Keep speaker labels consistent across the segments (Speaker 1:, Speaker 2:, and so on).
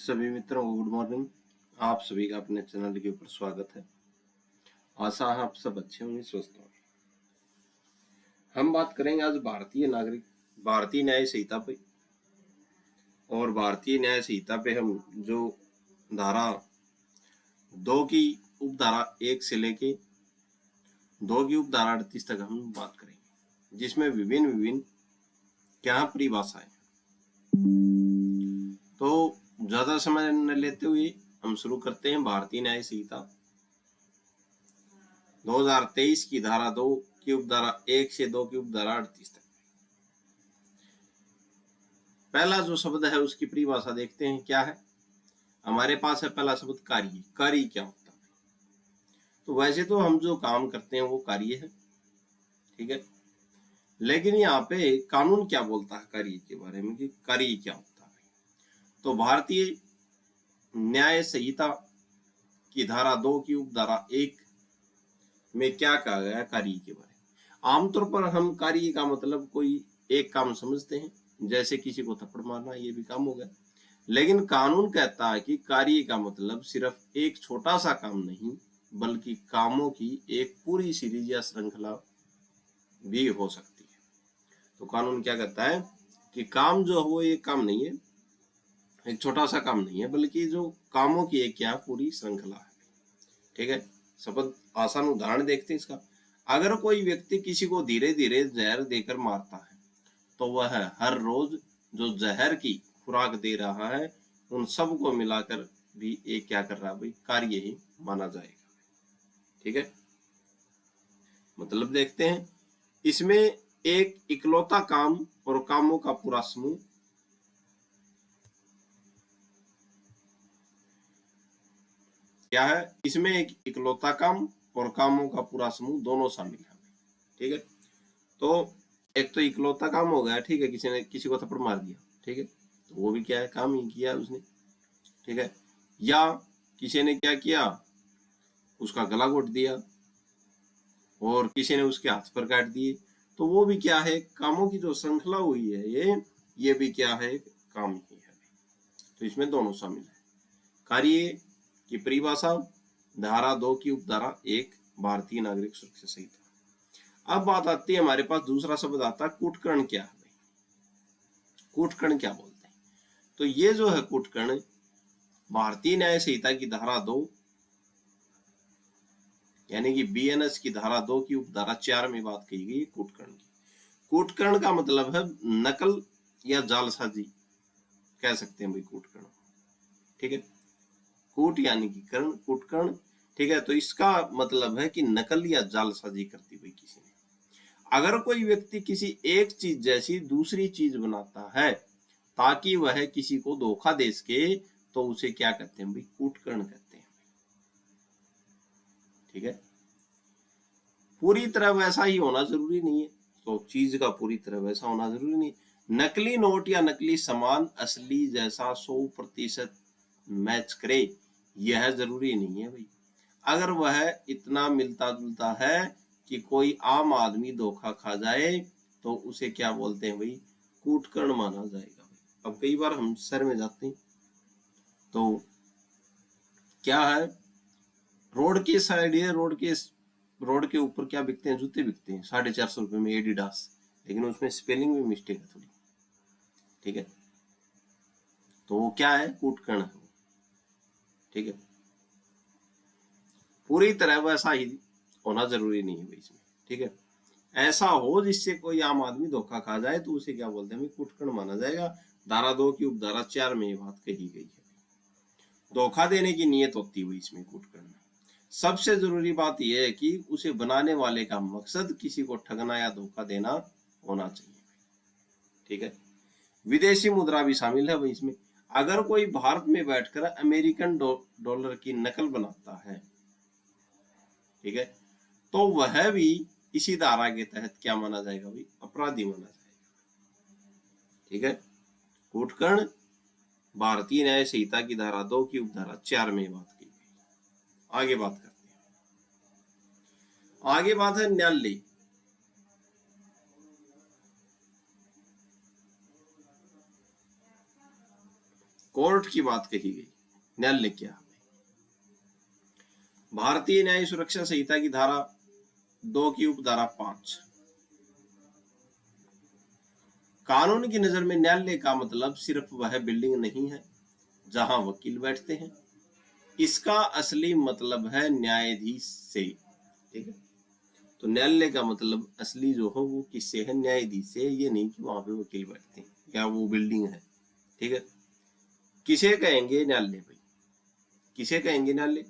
Speaker 1: सभी मित्रों को गुड मॉर्निंग। आप सभी का अपने चैनल के ऊपर स्वागत है। आशा है आप सब अच्छे होंगे, स्वस्थ होंगे। हम बात करेंगे आज भारतीय न्याय संहिता पे। और भारतीय न्याय संहिता पे हम जो धारा 2 की उपधारा 1 से लेके 2 की उपधारा 38 तक हम बात करेंगे, जिसमें विभिन्न क्या परिभाषाएं। तो ज्यादा समय न लेते हुए हम शुरू करते हैं। भारतीय न्याय संहिता 2023 की धारा 2 की उपधारा 1 से 2 की उपधारा 38 तक। पहला जो शब्द है उसकी परिभाषा देखते हैं क्या है। हमारे पास है पहला शब्द कार्य। कार्य क्या होता है? तो वैसे तो हम जो काम करते हैं वो कार्य है, ठीक है। लेकिन यहाँ पे कानून क्या बोलता है कार्य के बारे में कि कार्य क्या होता है। तो भारतीय न्याय संहिता की धारा 2 की उपधारा 1 में क्या कहा गया कार्य के बारे में। आमतौर पर हम कार्य का मतलब कोई एक काम समझते हैं, जैसे किसी को थप्पड़ मारना, ये भी काम हो गया। लेकिन कानून कहता है कि कार्य का मतलब सिर्फ एक छोटा सा काम नहीं, बल्कि कामों की एक पूरी सीरीज या श्रृंखला भी हो सकती है। तो कानून क्या कहता है कि काम जो है वो एक काम नहीं है, एक छोटा सा काम नहीं है, बल्कि जो कामों की एक क्या पूरी श्रृंखला है, ठीक है। शब्द आसान उदाहरण देखते हैं इसका। अगर कोई व्यक्ति किसी को धीरे धीरे जहर देकर मारता है, तो वह हर रोज जो जहर की खुराक दे रहा है, उन सब को मिलाकर भी एक क्या कर रहा है भाई, कार्य ही माना जाएगा, ठीक है। मतलब देखते हैं इसमें एक इकलौता काम और कामों का पूरा समूह। क्या है इसमें? एक इकलौता काम और कामों का पूरा समूह दोनों शामिल है, ठीक है। तो एक तो इकलौता काम हो गया, ठीक है, किसी ने किसी को थप्पड़ मार दिया, ठीक है, तो वो भी क्या है, काम ही किया उसने, ठीक है। या किसी ने क्या किया, उसका गला घोट दिया, और किसी ने उसके हाथ पर काट दिए, तो वो भी क्या है, कामों की जो श्रृंखला हुई है ये भी क्या है, काम ही है। तो इसमें दोनों शामिल है। कार्य की परिभाषा धारा 2 की उपधारा 1 भारतीय नागरिक सुरक्षा संहिता। अब बात आती है हमारे पास दूसरा शब्द आता है कूटकर्ण। क्या है भाई, कूटकर्ण क्या बोलते हैं? तो ये जो है कूटकर्ण, भारतीय न्याय संहिता की धारा 2 यानी कि बीएनएस की धारा 2 की उपधारा 4 में बात कही गई कूटकर्ण की। कूटकर्ण का मतलब है नकल या जालसाजी, कह सकते हैं भाई कूटकर्ण, ठीक है। कूट यानी कि कर्ण, कूटकर्ण, ठीक है। तो इसका मतलब है कि नकल या जालसाजी करती हुई किसी ने। अगर कोई व्यक्ति किसी एक चीज जैसी दूसरी चीज बनाता है ताकि वह किसी को धोखा दे सके, तो उसे क्या कहते हैं भाई, कूटकर्ण कहते हैं, ठीक है। पूरी तरह वैसा ही होना जरूरी नहीं है, तो चीज का पूरी तरह वैसा होना जरूरी नहीं। नकली नोट या नकली सामान असली जैसा 100% मैच करे, यह जरूरी नहीं है भाई। अगर वह इतना मिलता जुलता है कि कोई आम आदमी धोखा खा जाए, तो उसे क्या बोलते हैं भाई, कूटकर्ण माना जाएगा भाई। अब कई बार हम शहर में जाते हैं तो क्या है, रोड के साइड है, रोड के ऊपर क्या बिकते हैं, जूते बिकते हैं 450 रुपए में, एडिडास, लेकिन उसमें स्पेलिंग में मिस्टेक है थोड़ी, ठीक है। तो वो क्या है, कूटकर्ण है, ठीक है। पूरी तरह वैसा ही होना जरूरी नहीं है भाई इसमें, ठीक है। ऐसा हो जिससे कोई आम आदमी धोखा खा जाए, तो उसे क्या बोलते हैं, कूटकर्ण माना जाएगा। धारा 2 की उपधारा 4 में ये बात कही गई है। धोखा देने की नीयत होती हुई इसमें कूटकर्ण में। सबसे जरूरी बात यह है कि उसे बनाने वाले का मकसद किसी को ठगना या धोखा देना होना चाहिए, ठीक है। विदेशी मुद्रा भी शामिल है भाई इसमें। अगर कोई भारत में बैठकर अमेरिकन डॉलर की नकल बनाता है, ठीक है, तो वह भी इसी धारा के तहत क्या माना जाएगा भाई, अपराधी माना जाएगा, ठीक है। कूटकर्ण भारतीय न्याय संहिता की धारा 2 की उपधारा 4 में बात की गई। आगे बात करते हैं। आगे बात है न्यायालय। कोर्ट की बात कही गई। न्यायालय क्या है? भारतीय न्याय सुरक्षा संहिता की धारा 2 की उपधारा 5, कानून की नजर में न्यायालय का मतलब सिर्फ वह बिल्डिंग नहीं है जहां वकील बैठते हैं, इसका असली मतलब है न्यायाधीश से। ठीक है, तो न्यायालय का मतलब असली जो हो वो किससे है? न्यायाधीश से। ये नहीं कि वहां पे वकील बैठते हैं या वो बिल्डिंग है। ठीक है, किसे कहेंगे न्यायालय भाई? किसे कहेंगे न्यायालय?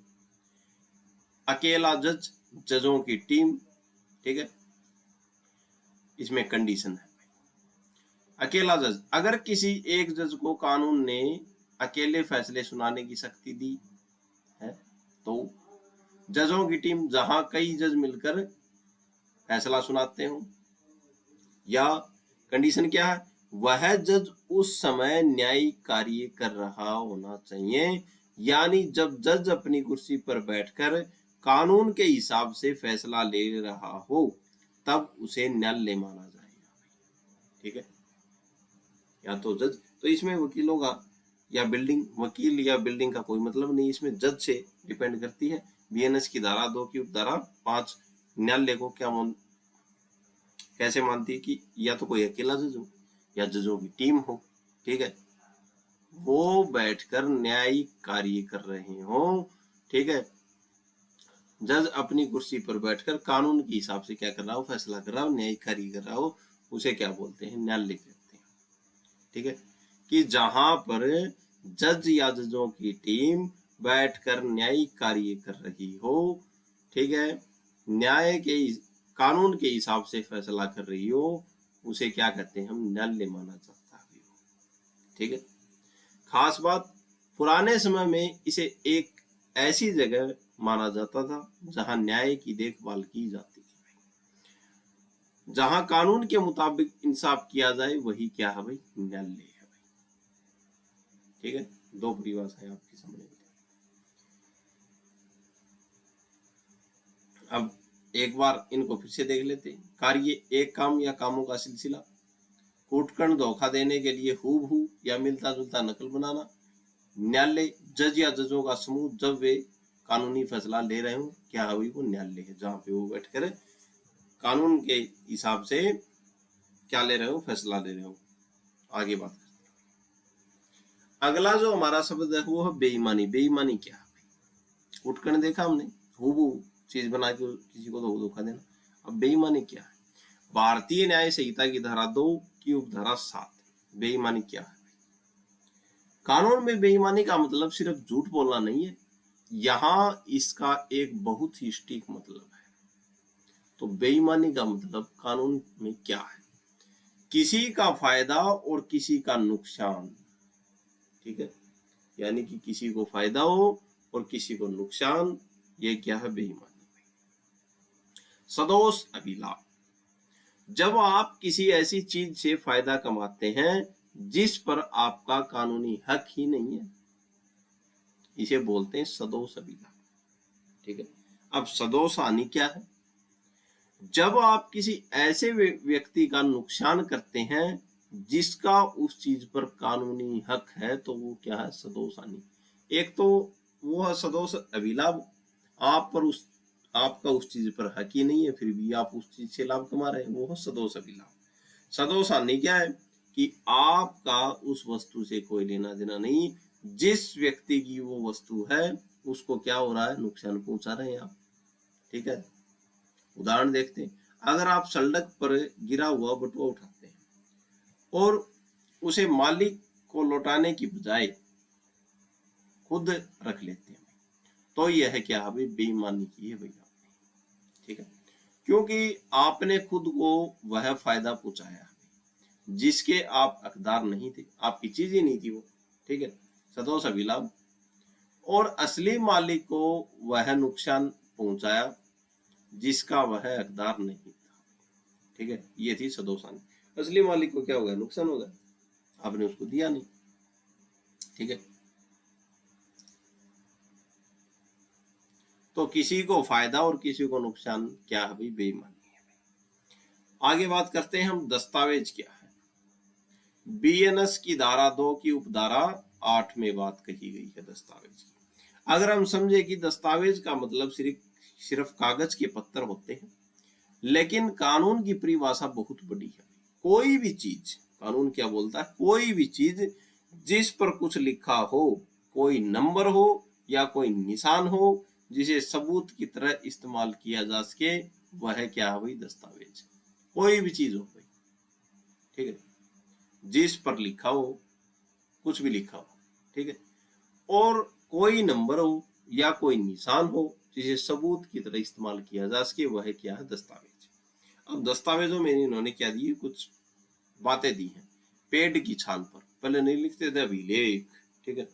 Speaker 1: अकेला जज, जजों की टीम। ठीक है, इसमें कंडीशन है अकेला जज। अगर किसी एक जज को कानून ने अकेले फैसले सुनाने की शक्ति दी है तो जजों की टीम जहां कई जज मिलकर फैसला सुनाते हो, या कंडीशन क्या है? वह जज उस समय न्यायिक कार्य कर रहा होना चाहिए, यानी जब जज अपनी कुर्सी पर बैठकर कानून के हिसाब से फैसला ले रहा हो तब उसे न्यायालय माना जाएगा। ठीक है, या तो जज, तो इसमें वकीलों का या बिल्डिंग, वकील या बिल्डिंग का कोई मतलब नहीं, इसमें जज से डिपेंड करती है। बीएनएस की धारा 2 की उपधारा 5 न्यायालय को क्या कैसे मानती है कि या तो कोई अकेला जज हो या जजों की टीम हो। ठीक है, वो बैठकर न्यायिक कार्य कर रहे हो। ठीक है, जज अपनी कुर्सी पर बैठकर कानून के हिसाब से क्या कर रहा हो? फैसला कर रहा हो, न्यायिक कार्य कर रहा हो, उसे क्या बोलते हैं? न्यायालय कहते हैं। ठीक है, कि जहां पर जज या जजों की टीम बैठकर न्यायिक कार्य कर रही हो, ठीक है, न्याय के कानून के हिसाब से फैसला कर रही हो, उसे क्या कहते हैं? हम न्यायालय माना जाता है। ठीक है, खास बात, पुराने समय में इसे एक ऐसी जगह माना जाता था जहां न्याय की देखभाल की जाती थी। जहां कानून के मुताबिक इंसाफ किया जाए वही क्या है भाई? न्यायालय है भाई। ठीक है, दो परिभाषाएं आपकी सामने। अब एक बार इनको फिर से देख लेते हैं। कार्य, एक काम या कामों का सिलसिला। कूटखंड, धोखा देने के लिए हूबहू या मिलता जुलता नकल बनाना। न्यायालय, जज या जजों का समूह जब वे कानूनी फैसला ले रहे हो, क्या है वो? न्यायालय है, जहां पे वो बैठकर कानून के हिसाब से क्या ले रहे हो? फैसला ले रहे हो। आगे बात करते हैं। अगला जो हमारा शब्द है वो है बेईमानी। बेईमानी क्या है? कूटखंड देखा हमने, हूबहू चीज बना के किसी को धोखा देना। अब बेईमानी क्या है? भारतीय न्याय संहिता की धारा 2 की उपधारा 7, बेईमानी क्या है? कानून में बेईमानी का मतलब सिर्फ झूठ बोलना नहीं है, यहां इसका एक बहुत ही सटीक मतलब है। तो बेईमानी का मतलब कानून में क्या है? किसी का फायदा और किसी का नुकसान। ठीक है, यानी कि किसी को फायदा हो और किसी को नुकसान, ये क्या है? बेईमानी। सदोष अभिलाष, जब आप किसी ऐसी चीज से फायदा कमाते हैं जिस पर आपका कानूनी हक ही नहीं है, इसे बोलते हैं सदोष अभिलाष। ठीक है, अब सदोष हानि क्या है? जब आप किसी ऐसे व्यक्ति का नुकसान करते हैं जिसका उस चीज पर कानूनी हक है, तो वो क्या है? सदोष हानि। एक तो वो है सदोष अभिलाभ, आप पर उस आपका उस चीज पर हक ही नहीं है फिर भी आप उस चीज से लाभ कमा रहे हैं, वो है सदोष अभिलाभ। सदोष हानि क्या है? कि आपका उस वस्तु से कोई लेना देना नहीं, जिस व्यक्ति की वो वस्तु है उसको क्या हो रहा है? नुकसान पहुंचा रहे हैं आप। ठीक है, उदाहरण देखते हैं। अगर आप सड़क पर गिरा हुआ बटुआ उठाते हैं और उसे मालिक को लौटाने की बजाय खुद रख लेते हैं, तो यह क्या है? बेईमानी की है भैया। ठीक है, क्योंकि आपने खुद को वह फायदा पहुंचाया जिसके आप हकदार नहीं थे, आपकी चीज ही नहीं थी वो। ठीक है, सदोष अभिलाभ। और असली मालिक को वह नुकसान पहुंचाया जिसका वह हकदार नहीं था। ठीक है, ये थी सदोष हानि। असली मालिक को क्या होगा? नुकसान होगा, आपने उसको दिया नहीं। ठीक है, तो किसी को फायदा और किसी को नुकसान, क्या है भाई? बेईमानी है। आगे बात करते हैं हम, दस्तावेज क्या है। बीएनएस की धारा 2 की उपधारा 8 में बात कही गई है दस्तावेज की। अगर हम समझे कि दस्तावेज का मतलब सिर्फ कागज के पत्थर होते हैं, लेकिन कानून की परिभाषा बहुत बड़ी है। कोई भी चीज, कानून क्या बोलता है, कोई भी चीज जिस पर कुछ लिखा हो, कोई नंबर हो या कोई निशान हो, जिसे सबूत की तरह इस्तेमाल किया जा सके, वह क्या है भाई, दस्तावेज। कोई भी चीज हो भाई, ठीक है, जिस पर लिखा हो, कुछ भी लिखा हो, ठीक है, और कोई नंबर हो या कोई निशान हो जिसे सबूत की तरह इस्तेमाल किया जा सके, वह क्या है, दस्तावेज। अब दस्तावेजों में इन्होंने क्या दी, कुछ बातें दी हैं। पेड़ की छाल पर, पहले नहीं लिखते थे, अभिलेख, ठीक है,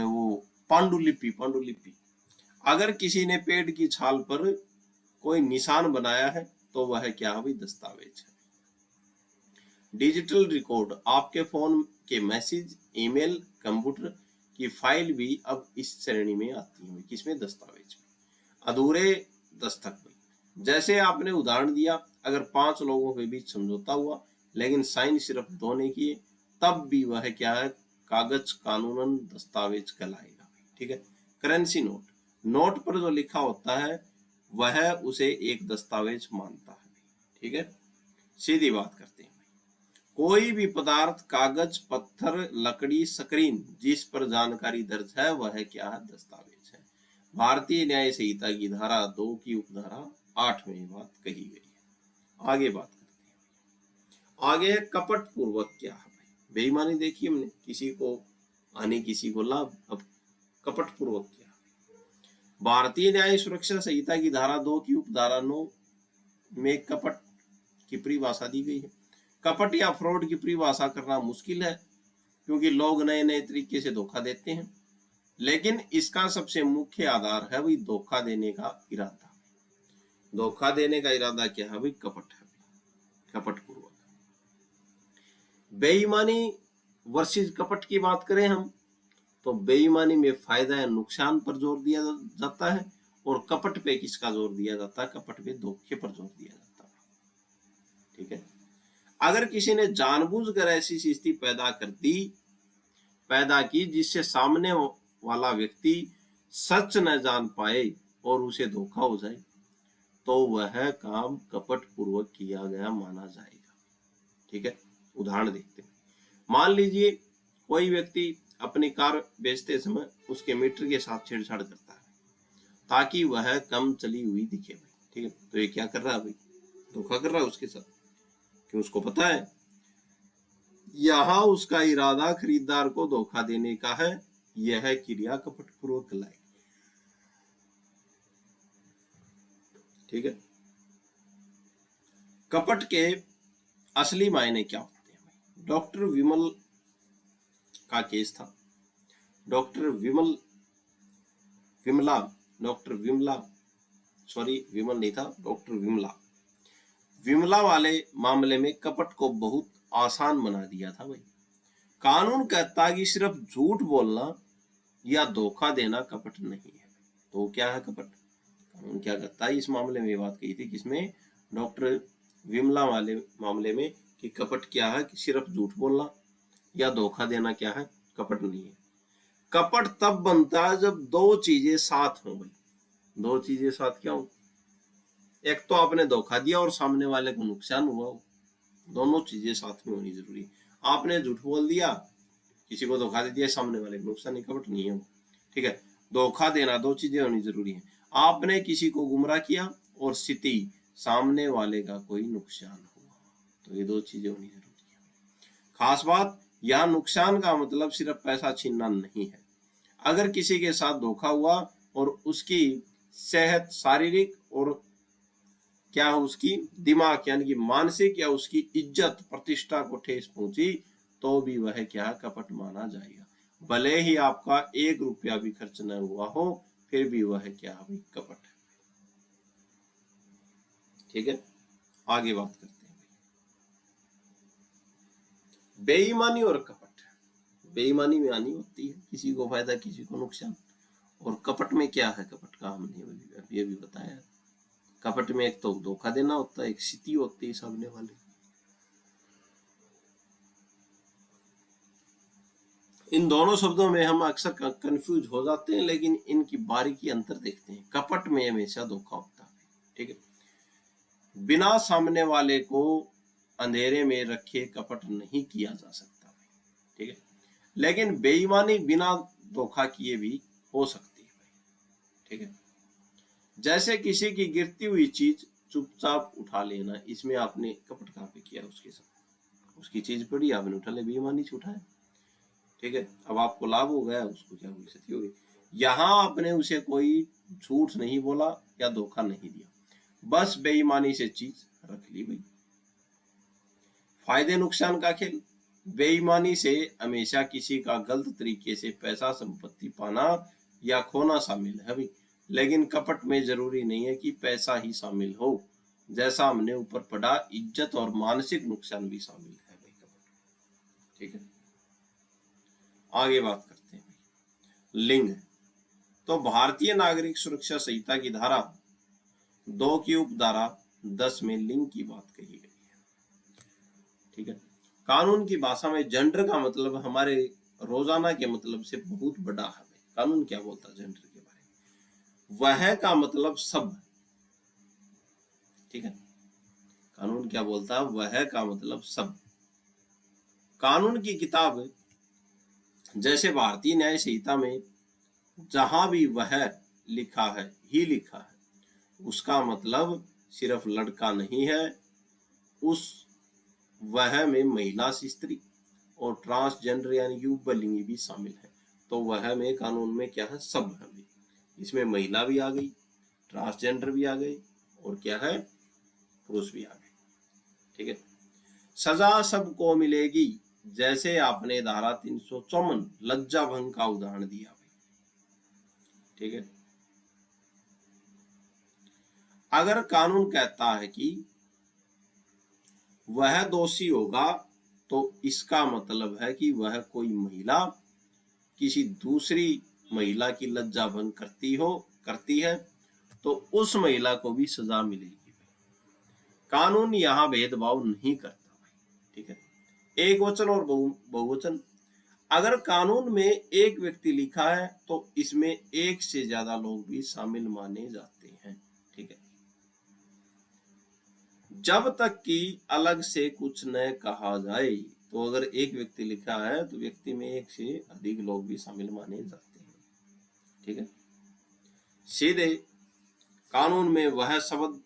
Speaker 1: वो पांडुलिपि। अगर किसी ने पेड़ की छाल पर कोई निशान बनाया है तो वह क्या है, दस्तावेज है। डिजिटल रिकॉर्ड, आपके फोन के मैसेज, ईमेल, कंप्यूटर की फाइल भी अब इस श्रेणी में आती है, किसमें, दस्तावेज में। अधूरे दस्तक में, जैसे आपने उदाहरण दिया, अगर 5 लोगों के बीच समझौता हुआ लेकिन साइन सिर्फ 2 ने किए, तब भी वह क्या है, कागज कानूनन दस्तावेज कहलाएगा, ठीक है। करेंसी नोट, नोट पर जो लिखा होता है वह उसे एक दस्तावेज मानता है, ठीक है। सीधी बात करते हैं, कोई भी पदार्थ, कागज, पत्थर, लकड़ी, स्क्रीन जिस पर जानकारी दर्ज है वह क्या है, दस्तावेज है। भारतीय न्याय संहिता की धारा 2 की उपधारा 8 में बात कही गई है। आगे बात करते हैं। आगे कपट पूर्वक क्या है भाई, बेईमानी देखी हमने, किसी को हानि किसी को लाभ। अब कपट पूर्वक क्या है, भारतीय न्याय सुरक्षा संहिता की धारा 2 की उपधारा 9 में कपट की परिभाषा दी गई है। कपट या फ्रॉड की परिभाषा करना मुश्किल है, क्योंकि लोग नए नए तरीके से धोखा देते हैं, लेकिन इसका सबसे मुख्य आधार है भाई धोखा देने का इरादा। धोखा देने का इरादा क्या है भाई, कपट है, कपट पूर्वक। बेईमानी वर्सेस कपट की बात करें हम, तो बेईमानी में फायदा या नुकसान पर जोर दिया जाता है, और कपट पे किसका जोर दिया जाता है, कपट पे धोखे पर जोर दिया जाता है, ठीक है। अगर किसी ने जानबूझकर ऐसी स्थिति पैदा की जिससे सामने वाला व्यक्ति सच न जान पाए और उसे धोखा हो जाए, तो वह काम कपट पूर्वक किया गया माना जाएगा, ठीक है। उदाहरण देखते हैं। मान लीजिए कोई व्यक्ति अपनी कार बेचते समय उसके मीटर के साथ छेड़छाड़ करता है ताकि वह कम चली हुई दिखे, ठीक है। तो ये क्या कर रहा है भाई, धोखा कर रहा है उसके साथ, क्यों, उसको पता है यहां उसका इरादा खरीदार को धोखा देने का है। यह क्रिया कपट पूर्वक कहलाएगी, ठीक है। कपट के असली मायने क्या होते हैं, डॉक्टर विमल का केस था। डॉक्टर विमल नहीं था, डॉक्टर विमला वाले मामले में कपट को बहुत आसान बना दिया था भाई। कानून कहता है कि सिर्फ झूठ बोलना या धोखा देना कपट नहीं है। तो क्या है कपट, कानून क्या कहता है, इस मामले में बात कही थी, किसमें, डॉक्टर विमला वाले मामले में, कि कपट क्या है, कि सिर्फ झूठ बोलना या धोखा देना क्या है, कपट नहीं है। कपट तब बनता है जब दो चीजें साथ हो भाई। दो चीजें साथ क्या हो, एक तो आपने धोखा दिया और सामने वाले को नुकसान हुआ हो, दोनों चीजें साथ में होनी जरूरी है। आपने झूठ बोल दिया, किसी को धोखा दे दिया, सामने वाले को नुकसान, नहीं, कपट नहीं है, ठीक है। धोखा देना, दो चीजें होनी जरूरी है। आपने किसी को गुमराह किया और स्थिति सामने वाले का कोई नुकसान हुआ, तो ये दो चीजें होनी जरूरी है। खास बात, यहाँ नुकसान का मतलब सिर्फ पैसा छीनना नहीं है। अगर किसी के साथ धोखा हुआ और उसकी सेहत, शारीरिक और क्या उसकी दिमाग यानी कि मानसिक या उसकी इज्जत प्रतिष्ठा को ठेस पहुंची, तो भी वह क्या कपट माना जाएगा। भले ही आपका 1 रुपया भी खर्च न हुआ हो, फिर भी वह क्या है, कपट है, ठीक है। आगे बात करते हैं बेईमानी और कपट। बेईमानी में हानि होती है, किसी को फायदा किसी को नुकसान, और कपट में क्या है, कपट का हमने ये भी बताया। कपट में एक तो धोखा देना होता है, एक स्थिति होती है सामने वाले, इन दोनों शब्दों में हम अक्सर कंफ्यूज हो जाते हैं, लेकिन इनकी बारीकी अंतर देखते हैं। कपट में हमेशा धोखा होता है, ठीक है। बिना सामने वाले को अंधेरे में रखे कपट नहीं किया जा सकता, ठीक है। लेकिन बेईमानी बिना धोखा किए भी हो सकती है, ठीक है। जैसे किसी की गिरती हुई चीज चुपचाप उठा लेना, इसमें आपने कपट कहाँ पे किया? उसके साथ उसकी चीज पड़ी, आपने उठा ले, बेईमानी से उठाया, ठीक है। अब आपको लाभ हो गया, उसको क्या हुई? क्षति हो गई। यहाँ आपने उसे कोई झूठ नहीं बोला या धोखा नहीं दिया, बस बेईमानी से चीज रख ली भाई। फायदे नुकसान का खेल। बेईमानी से हमेशा किसी का गलत तरीके से पैसा संपत्ति पाना या खोना शामिल है भाई, लेकिन कपट में जरूरी नहीं है कि पैसा ही शामिल हो। जैसा हमने ऊपर पढ़ा, इज्जत और मानसिक नुकसान भी शामिल है भाई कपट, ठीक है। आगे बात करते हैं भाई लिंग। तो भारतीय नागरिक सुरक्षा संहिता की धारा 2 की उपधारा 10 में लिंग की बात कही गई है, ठीक है। कानून की भाषा में जेंडर का मतलब हमारे रोजाना के मतलब से बहुत बड़ा है। कानून क्या बोलता है जेंडर के बारे में? वह का मतलब सब, ठीक है। कानून क्या बोलता है? वह का मतलब सब। कानून की किताब जैसे भारतीय न्याय संहिता में जहां भी वह लिखा है ही लिखा है, उसका मतलब सिर्फ लड़का नहीं है, उस वह में महिला, स्त्री और ट्रांसजेंडर यानी युगलिंगी भी शामिल है। तो वह में कानून में क्या है? सब है। इसमें महिला भी आ गई, ट्रांसजेंडर भी आ गए, और क्या है? पुरुष भी आ गए, ठीक है। सजा सबको मिलेगी, जैसे आपने धारा 354 लज्जा भंग का उदाहरण दिया, ठीक है। अगर कानून कहता है कि वह दोषी होगा, तो इसका मतलब है कि वह कोई महिला किसी दूसरी महिला की लज्जा भंग करती है, तो उस महिला को भी सजा मिलेगी। कानून यहाँ भेदभाव नहीं करता, ठीक है। एक वचन और बहुवचन। अगर कानून में एक व्यक्ति लिखा है, तो इसमें एक से ज्यादा लोग भी शामिल माने जाते हैं, ठीक है। जब तक कि अलग से कुछ न कहा जाए, तो अगर एक व्यक्ति लिखा है तो व्यक्ति में एक से अधिक लोग भी शामिल माने जाते हैं, ठीक है। सीधे कानून में वह शब्द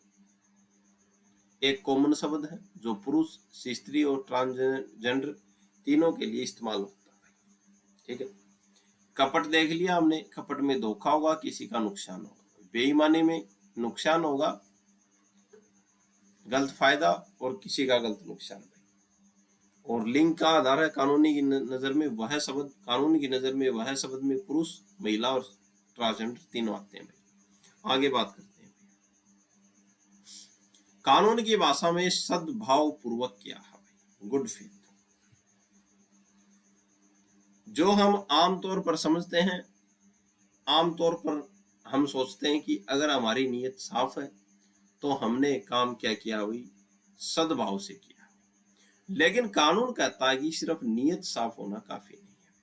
Speaker 1: एक कॉमन शब्द है जो पुरुष, स्त्री और ट्रांसजेंडर तीनों के लिए इस्तेमाल होता है, ठीक है। कपट देख लिया हमने, कपट में धोखा होगा, किसी का नुकसान होगा। बेईमानी में नुकसान होगा, गलत फायदा, और किसी का गलत नुकसान। और लिंग का आधार है कानूनी की नजर में वह शब्द, कानून की नजर में वह शब्द में पुरुष, महिला और ट्रांसजेंडर तीनों आते हैं। आगे बात करते हैं कानून की भाषा में सद्भाव पूर्वक क्या है? Good faith. जो हम आमतौर पर समझते हैं, आमतौर पर हम सोचते हैं कि अगर हमारी नीयत साफ है तो हमने काम क्या किया हुई? सद्भाव से किया। लेकिन कानून कहता है कि सिर्फ नीयत साफ होना काफी नहीं है,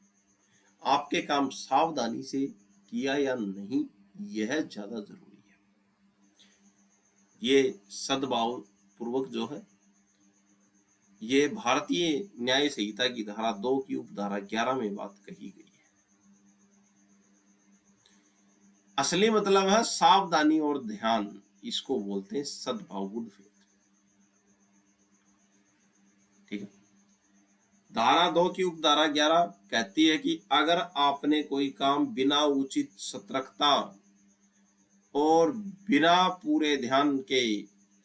Speaker 1: आपके काम सावधानी से किया या नहीं, यह ज्यादा जरूरी है। ये सद्भाव पूर्वक जो है, ये भारतीय न्याय संहिता की धारा 2 की उपधारा 11 में बात कही गई है। असली मतलब है सावधानी और ध्यान, इसको बोलते हैं सद्भाव, गुड फेथ, ठीक है। धारा 2 की उपधारा 11 कहती है कि अगर आपने कोई काम बिना उचित सतर्कता और बिना पूरे ध्यान के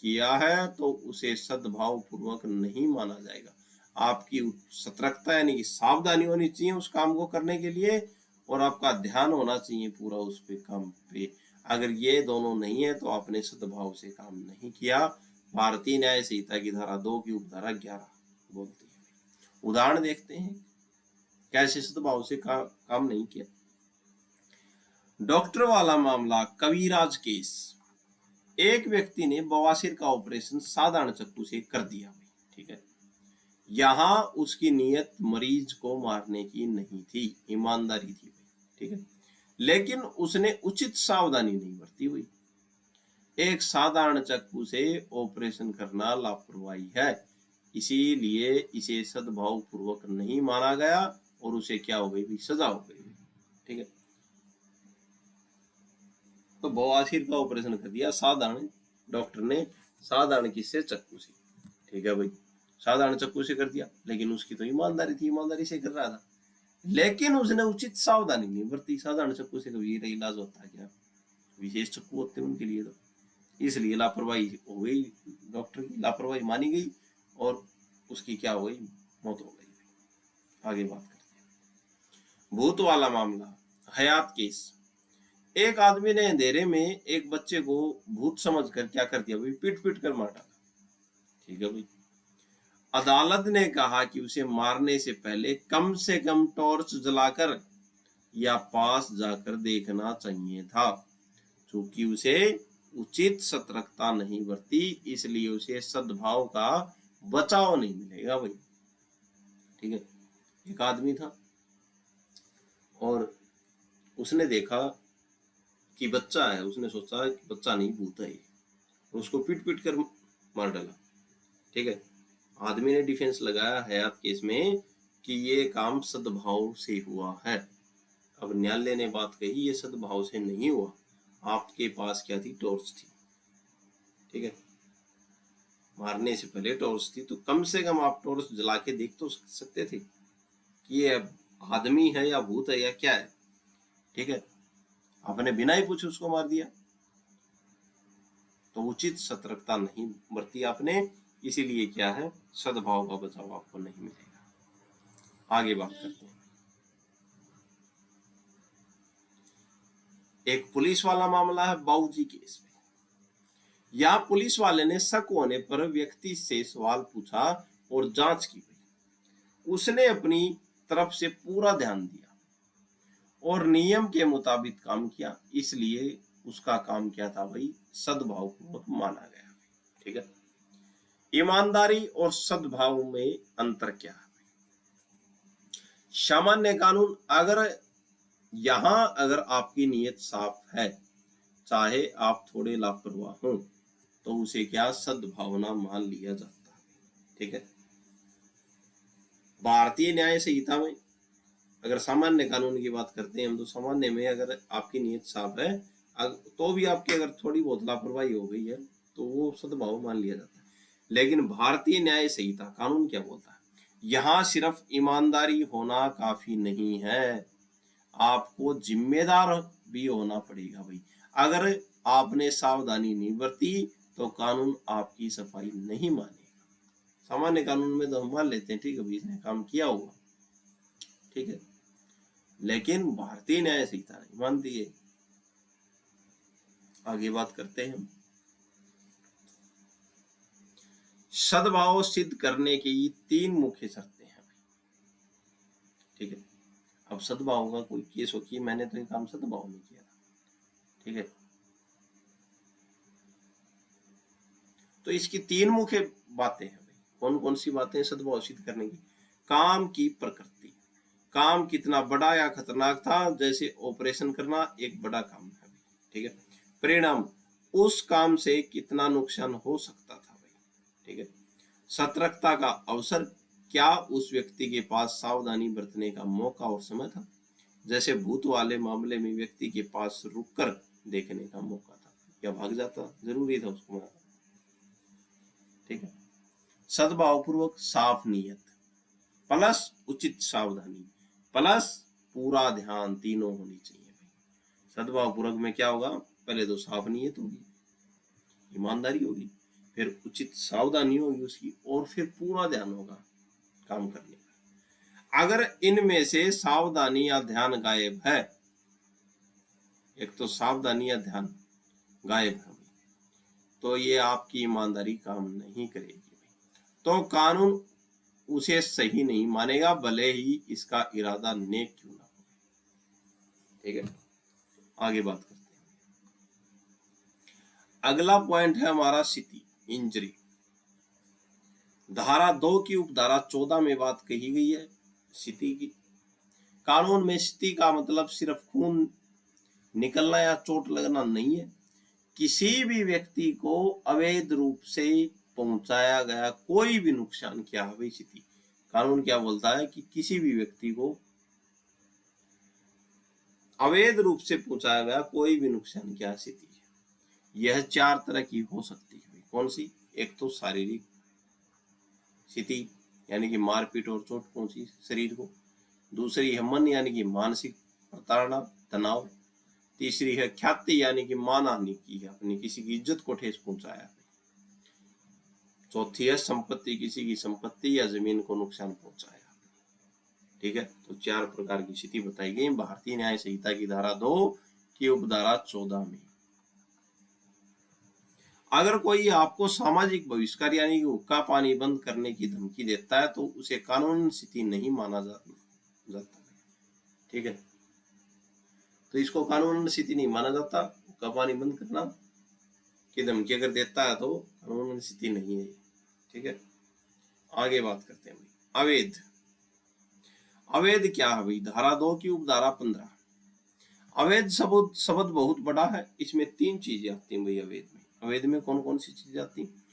Speaker 1: किया है, तो उसे सद्भाव पूर्वक नहीं माना जाएगा। आपकी सतर्कता यानी कि सावधानी होनी चाहिए उस काम को करने के लिए, और आपका ध्यान होना चाहिए पूरा उस पे काम पे। अगर ये दोनों नहीं है तो आपने सद्भाव से काम नहीं किया। भारतीय न्याय संहिता की धारा 2 की उपधारा 11 बोलती है। उदाहरण देखते हैं कैसे सद्भाव से काम नहीं किया। डॉक्टर वाला मामला, कविराज केस। एक व्यक्ति ने बवासीर का ऑपरेशन साधारण चाकू से कर दिया, ठीक है। यहाँ उसकी नीयत मरीज को मारने की नहीं थी, ईमानदारी थी, ठीक है। लेकिन उसने उचित सावधानी नहीं बरती हुई। एक साधारण चाकू से ऑपरेशन करना लापरवाही है, इसीलिए इसे सद्भाव पूर्वक नहीं माना गया और उसे क्या हो गई, सजा हो गई, ठीक है। तो बवासीर का ऑपरेशन कर दिया साधारण डॉक्टर ने, साधारण किससे, चाकू से, ठीक है भाई, साधारण चाकू से कर दिया, लेकिन उसकी तो ईमानदारी थी, ईमानदारी से कर रहा था, लेकिन उसने उचित सावधानी नहीं बरती। साधारण चाकू से कभी इलाज होता है क्या, विशेष चाकू होते हैं उनके लिए, तो इसलिए लापरवाही हो गई, डॉक्टर की लापरवाही मानी गई और उसकी क्या हो गई, मौत हो गई। आगे बात करते हैं भूत वाला मामला, हयात केस। एक आदमी ने अंधेरे में एक बच्चे को भूत समझकर क्या कर दिया भाई, पीट पीट कर मार डाला, ठीक है भाई। अदालत ने कहा कि उसे मारने से पहले कम से कम टॉर्च जलाकर या पास जाकर देखना चाहिए था, क्योंकि उसे उचित सतर्कता नहीं बरती, इसलिए उसे सद्भाव का बचाव नहीं मिलेगा भाई, ठीक है। एक आदमी था और उसने देखा कि बच्चा है, उसने सोचा कि बच्चा नहीं भूत है, उसको पीट पीट कर मार डाला, ठीक है। आदमी ने डिफेंस लगाया हयात केस में कि ये काम सद्भाव से हुआ है। अब न्यायालय ने बात कही ये सद्भाव से नहीं हुआ, आपके पास क्या थी, टॉर्च थी, ठीक है। मारने से पहले टॉर्च थी, तो कम से कम आप टॉर्च जला के देख तो सकते थे कि ये आदमी है या भूत है या क्या है, ठीक है। आपने बिना ही पूछे उसको मार दिया, तो उचित सतर्कता नहीं बरती आपने, इसीलिए क्या है, सद्भाव का बचाव आपको नहीं मिलेगा। आगे बात करते हैं एक पुलिस वाला मामला है, बाबूजी केस में। यहाँ पुलिस वाले ने शक होने पर व्यक्ति से सवाल पूछा और जांच की गई। उसने अपनी तरफ से पूरा ध्यान दिया और नियम के मुताबिक काम किया, इसलिए उसका काम क्या था भाई, सद्भाव पूर्वक माना गया, ठीक है। ईमानदारी और सद्भाव में अंतर क्या है, सामान्य कानून, अगर आपकी नीयत साफ है, चाहे आप थोड़े लापरवाह हों, तो उसे क्या, सद्भावना मान लिया जाता है, ठीक है। भारतीय न्याय संहिता में अगर सामान्य कानून की बात करते हैं हम, तो सामान्य में अगर आपकी नीयत साफ है, तो भी आपकी अगर थोड़ी बहुत लापरवाही हो गई है तो वो सद्भाव मान लिया जाता है। लेकिन भारतीय न्याय संहिता कानून क्या बोलता है, यहाँ सिर्फ ईमानदारी होना काफी नहीं है, आपको जिम्मेदार भी होना पड़ेगा भाई। अगर आपने सावधानी नहीं बरती तो कानून आपकी सफाई नहीं मानेगा। सामान्य कानून में तो हम मान लेते हैं, ठीक है, इसने काम किया होगा, ठीक है, लेकिन भारतीय न्याय संहिता नहीं मानती है। आगे बात करते हैं हम सद्भाव सिद्ध करने की 3 मुख्य शर्तें हैं, ठीक है। अब सद्भाव का कोई केस हो कि मैंने तो ये काम सद्भाव में किया, ठीक है, तो इसकी 3 मुख्य बातें हैं भाई। कौन कौन सी बातें सद्भाव सिद्ध करने की, काम की प्रकृति, काम कितना बड़ा या खतरनाक था, जैसे ऑपरेशन करना एक बड़ा काम है, ठीक है। परिणाम, उस काम से कितना नुकसान हो सकता था भाई, ठीक है। सतर्कता का अवसर, क्या उस व्यक्ति के पास सावधानी बरतने का मौका और समय था, जैसे भूत वाले मामले में व्यक्ति के पास रुककर देखने का मौका था या भाग जाता, जरूरी था उसको मारना, ठीक है। सद्भाव पूर्वक साफ नीयत प्लस उचित सावधानी प्लस पूरा ध्यान, तीनों होनी चाहिए भाई। सद्भाव पूर्वक में क्या होगा, पहले तो साफ नीयत होगी, ईमानदारी होगी, फिर उचित सावधानी होगी उसकी, और फिर पूरा ध्यान होगा काम करने का। अगर इनमें से सावधानी या ध्यान गायब है, एक तो सावधानी या ध्यान गायब है, तो ये आपकी ईमानदारी काम नहीं करेगी, तो कानून उसे सही नहीं मानेगा, भले ही इसका इरादा नेक क्यों ना हो, ठीक है। आगे बात करते हैं, अगला पॉइंट है हमारा स्थिति, इंजरी। धारा 2 की उपधारा 14 में बात कही गई है स्थिति की। कानून में स्थिति का मतलब सिर्फ खून निकलना या चोट लगना नहीं है, किसी भी व्यक्ति को अवैध रूप से पहुंचाया गया कोई भी नुकसान क्या है स्थिति। कानून क्या बोलता है कि किसी भी व्यक्ति को अवैध रूप से पहुंचाया गया कोई भी नुकसान क्या स्थिति है। यह 4 तरह की हो सकती है। कौन सी? एक तो शारीरिक स्थिति यानी कि मारपीट और चोट पहुंची शरीर को। दूसरी है मन यानी कि मानसिक प्रताड़ना तनाव। तीसरी है ख्याति यानी कि मानहानि की है, अपनी किसी की इज्जत को ठेस पहुंचाया। चौथी है संपत्ति, किसी की संपत्ति या जमीन को नुकसान पहुंचाया। ठीक है, तो 4 प्रकार की स्थिति बताई गई भारतीय न्याय संहिता की धारा 2 की उपधारा 14 में। अगर कोई आपको सामाजिक बहिष्कार यानी कि हुक्का पानी बंद करने की धमकी देता है तो उसे कानून स्थिति नहीं माना जाता। ठीक है, तो इसको कानून स्थिति नहीं माना जाता। हुक्का पानी बंद करना की धमकी अगर देता है तो कानून स्थिति नहीं है। ठीक है, आगे बात करते हैं भाई अवैध। अवैध क्या है भाई? धारा 2 की उपधारा 15। अवैध शब्द बहुत बड़ा है, इसमें 3 चीजें आती हैं भाई अवैध में। अवैध में कौन कौन सी चीजें आती हैं?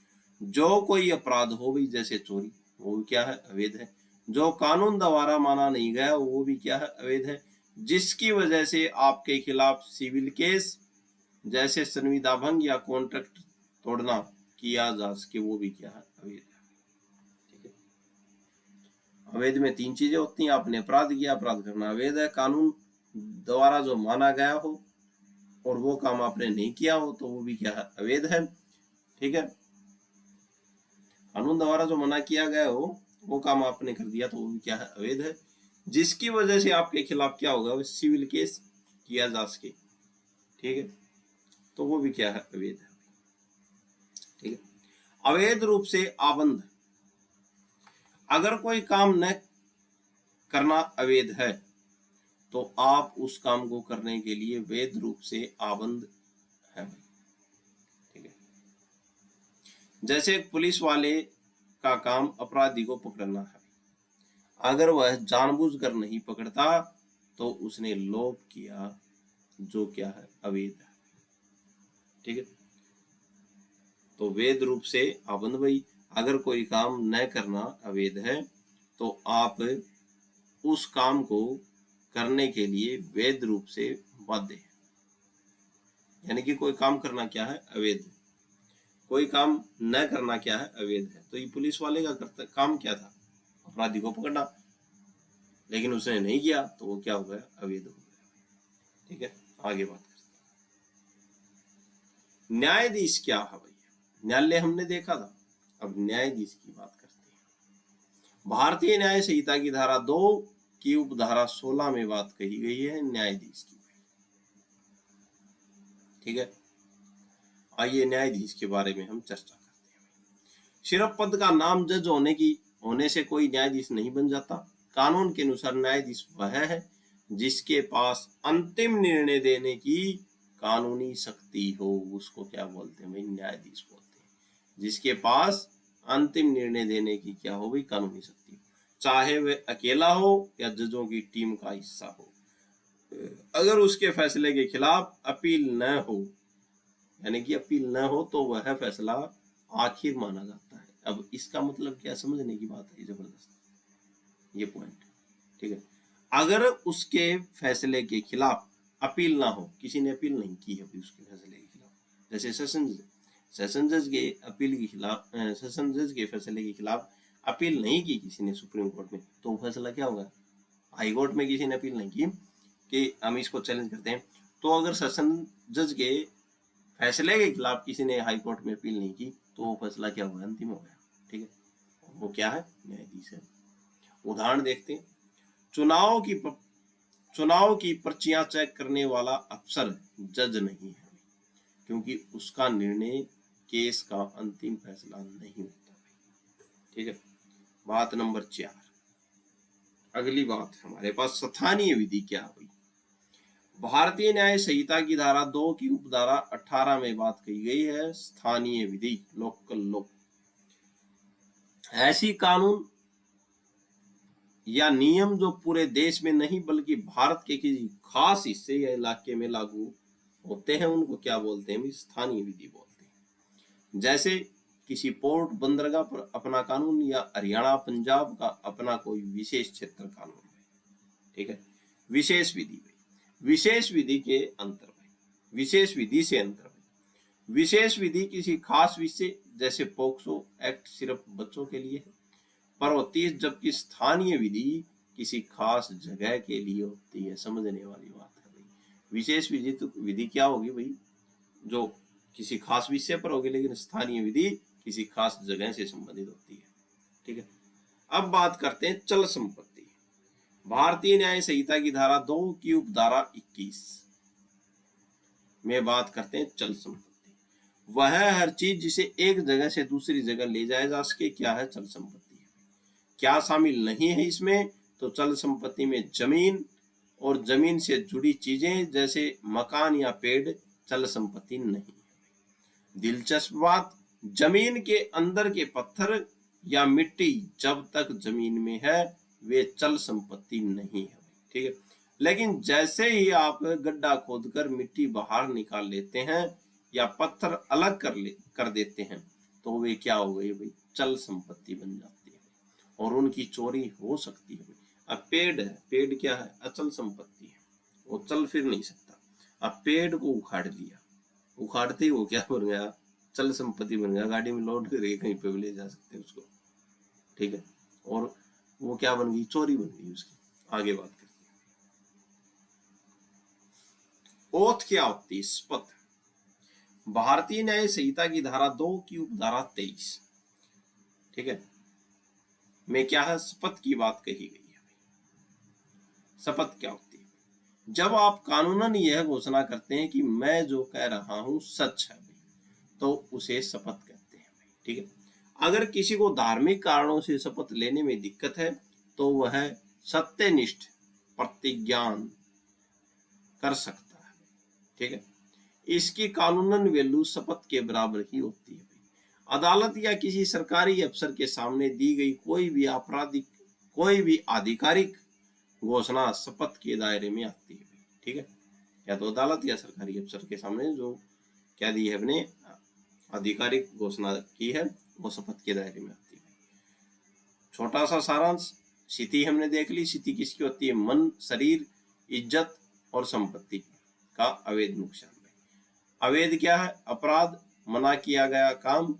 Speaker 1: जो कोई अपराध हो भाई जैसे चोरी, वो भी क्या है? अवैध है। जो कानून द्वारा माना नहीं गया वो भी क्या है? अवैध है। जिसकी वजह से आपके खिलाफ सिविल केस जैसे संविदा भंग या कॉन्ट्रैक्ट तोड़ना किया जा सके, वो भी क्या है? अवैध है। ठीक है, अवैध में 3 चीजें होती हैं। आपने अपराध किया, अपराध करना अवैध है। कानून द्वारा जो माना गया हो और वो काम आपने नहीं किया हो तो वो भी क्या है? अवैध है। ठीक है, कानून द्वारा जो मना किया गया हो वो काम आपने कर दिया तो वो भी क्या है? अवैध है। जिसकी वजह से आपके खिलाफ क्या होगा? सिविल केस किया जा सके। ठीक है, तो वो भी क्या है? अवैध है। ठीक है, अवैध रूप से आबंध। अगर कोई काम न करना अवैध है तो आप उस काम को करने के लिए वैध रूप से आबंध है। ठीक है, जैसे पुलिस वाले का काम अपराधी को पकड़ना है, अगर वह जानबूझकर नहीं पकड़ता तो उसने लोभ किया, जो क्या है? अवैध है। ठीक है, तो वैध रूप से आबंध भाई, अगर कोई काम न करना अवैध है तो आप उस काम को करने के लिए वैध रूप से बाध्य है। यानी कि कोई काम करना क्या है? अवैध। कोई काम न करना क्या है? अवैध है। तो ये पुलिस वाले का काम क्या था? अपराधी को पकड़ना, लेकिन उसने नहीं किया तो वो क्या हो गया? अवैध हो गया। ठीक है, आगे बात करते हैं न्यायाधीश क्या है भैया। न्यायालय हमने देखा था, अब न्यायाधीश की बात करते हैं। भारतीय न्याय संहिता की धारा 2 की उपधारा 16 में बात कही गई है न्यायाधीश की। ठीक है, आइए न्यायाधीश के बारे में हम चर्चा करते हैं। सिर्फ पद का नाम जज होने से कोई न्यायाधीश नहीं बन जाता। कानून के अनुसार न्यायाधीश वह है जिसके पास अंतिम निर्णय देने की कानूनी शक्ति हो, उसको क्या बोलते हैं भाई? न्यायाधीश बोलते हैं। जिसके पास अंतिम निर्णय देने की क्या हो भाई? कानूनी शक्ति, चाहे वह अकेला हो या जजों की टीम का हिस्सा हो। अगर उसके फैसले के खिलाफ अपील न हो, यानी कि अपील न हो, तो वह फैसला आखिर माना जाता है। अब इसका मतलब क्या? समझने की बात है जबरदस्त ये पॉइंट। ठीक है, अगर उसके फैसले के खिलाफ अपील ना हो, किसी ने अपील नहीं की है उसके फैसले के खिलाफ, जैसे सेशन जज के अपील के खिलाफ, सेशन जज के फैसले के खिलाफ अपील नहीं की किसी ने सुप्रीम कोर्ट में, तो फैसला क्या होगा? हाई कोर्ट में किसी ने अपील नहीं की कि हम इसको चैलेंज करते हैं, तो अगर सेशन जज के फैसले के खिलाफ किसी ने हाई कोर्ट में अपील नहीं की तो वो फैसला क्या होगा? अंतिम हो गया। ठीक है, वो क्या है? न्यायाधीश है। उदाहरण देखते हैं। चुनाव की पर्चियां चेक करने वाला अफसर जज नहीं है, क्योंकि उसका निर्णय केस का अंतिम फैसला नहीं होता। ठीक है, बात नंबर 4। अगली बात हमारे पास स्थानीय विधि क्या हुई। भारतीय न्याय संहिता की धारा 2 की उपधारा 18 में बात कही गई है स्थानीय विधि, लोकल लॉ। ऐसी कानून या नियम जो पूरे देश में नहीं बल्कि भारत के किसी खास हिस्से या इलाके में लागू होते हैं उनको क्या बोलते हैं? स्थानीय विधि बोलते हैं। जैसे किसी पोर्ट बंदरगाह पर अपना कानून या हरियाणा पंजाब का अपना कोई विशेष क्षेत्र कानून है। ठीक है। विशेष विधि भाई, विशेष विधि के अंतर भाई, विशेष विधि से अंतर भाई। विशेष विधि किसी खास विषय जैसे पोक्सो एक्ट सिर्फ बच्चों के लिए है पर होती है, जबकि स्थानीय विधि किसी खास जगह के लिए होती है। समझने वाली बात है भाई। विशेष विधि तो विधि क्या होगी भाई? जो किसी खास विषय पर होगी, लेकिन स्थानीय विधि किसी खास जगह से संबंधित होती है। ठीक है। अब बात करते हैं चल संपत्ति। भारतीय न्याय संहिता की धारा 2 की उपधारा 21 में बात करते हैं चल संपत्ति। वह हर चीज जिसे एक जगह से दूसरी जगह ले जाया जा सके क्या है? चल संपत्ति। क्या शामिल नहीं है इसमें? तो चल संपत्ति में जमीन और जमीन से जुड़ी चीजें जैसे मकान या पेड़ चल संपत्ति नहीं है। दिलचस्प बात, जमीन के अंदर के पत्थर या मिट्टी जब तक जमीन में है वे चल संपत्ति नहीं है। ठीक है। लेकिन जैसे ही आप गड्ढा खोदकर मिट्टी बाहर निकाल लेते हैं या पत्थर अलग कर देते हैं तो वे क्या हो गए भाई? चल संपत्ति बन जाती है और उनकी चोरी हो सकती है। अब पेड़ है, पेड़ क्या है? अचल संपत्ति है, वो चल फिर नहीं सकता। अब पेड़ को उखाड़ लिया, उखाड़ते ही वो क्या बन गया? चल संपत्ति बन गया। गाड़ी में लोड करके कहीं पे भी ले जा सकते हैं उसको। ठीक है। और वो क्या बन गई? चोरी बन गई उसकी। आगे बात करते हैं। ओथ क्या होती है? शपथ। भारतीय न्याय संहिता की धारा 2 की उपधारा 23 ठीक है में क्या है? शपथ की बात कही गई है। शपथ क्या होती है? जब आप कानूनन यह घोषणा करते हैं कि मैं जो कह रहा हूं सच है तो उसे शपथ कहते हैं। ठीक है। अगर किसी को धार्मिक कारणों से शपथ लेने में दिक्कत है तो वह सत्यनिष्ठ प्रतिज्ञान कर सकता है। ठीक है। इसकी कानूनन वैल्यू शपथ के बराबर ही होती है। अदालत या किसी सरकारी अफसर के सामने दी गई कोई भी आधिकारिक घोषणा शपथ के दायरे में आती है। ठीक है। या तो अदालत या सरकारी अफसर के सामने जो क्या दी है, अपने आधिकारिक घोषणा की है, वो शपथ के दायरे में आती है। छोटा सा सारांश, स्थिति हमने देख ली। स्थिति किसकी होती है? मन, शरीर, इज्जत और संपत्ति का अवैध नुकसान। अवैध क्या है? अपराध, मना किया गया काम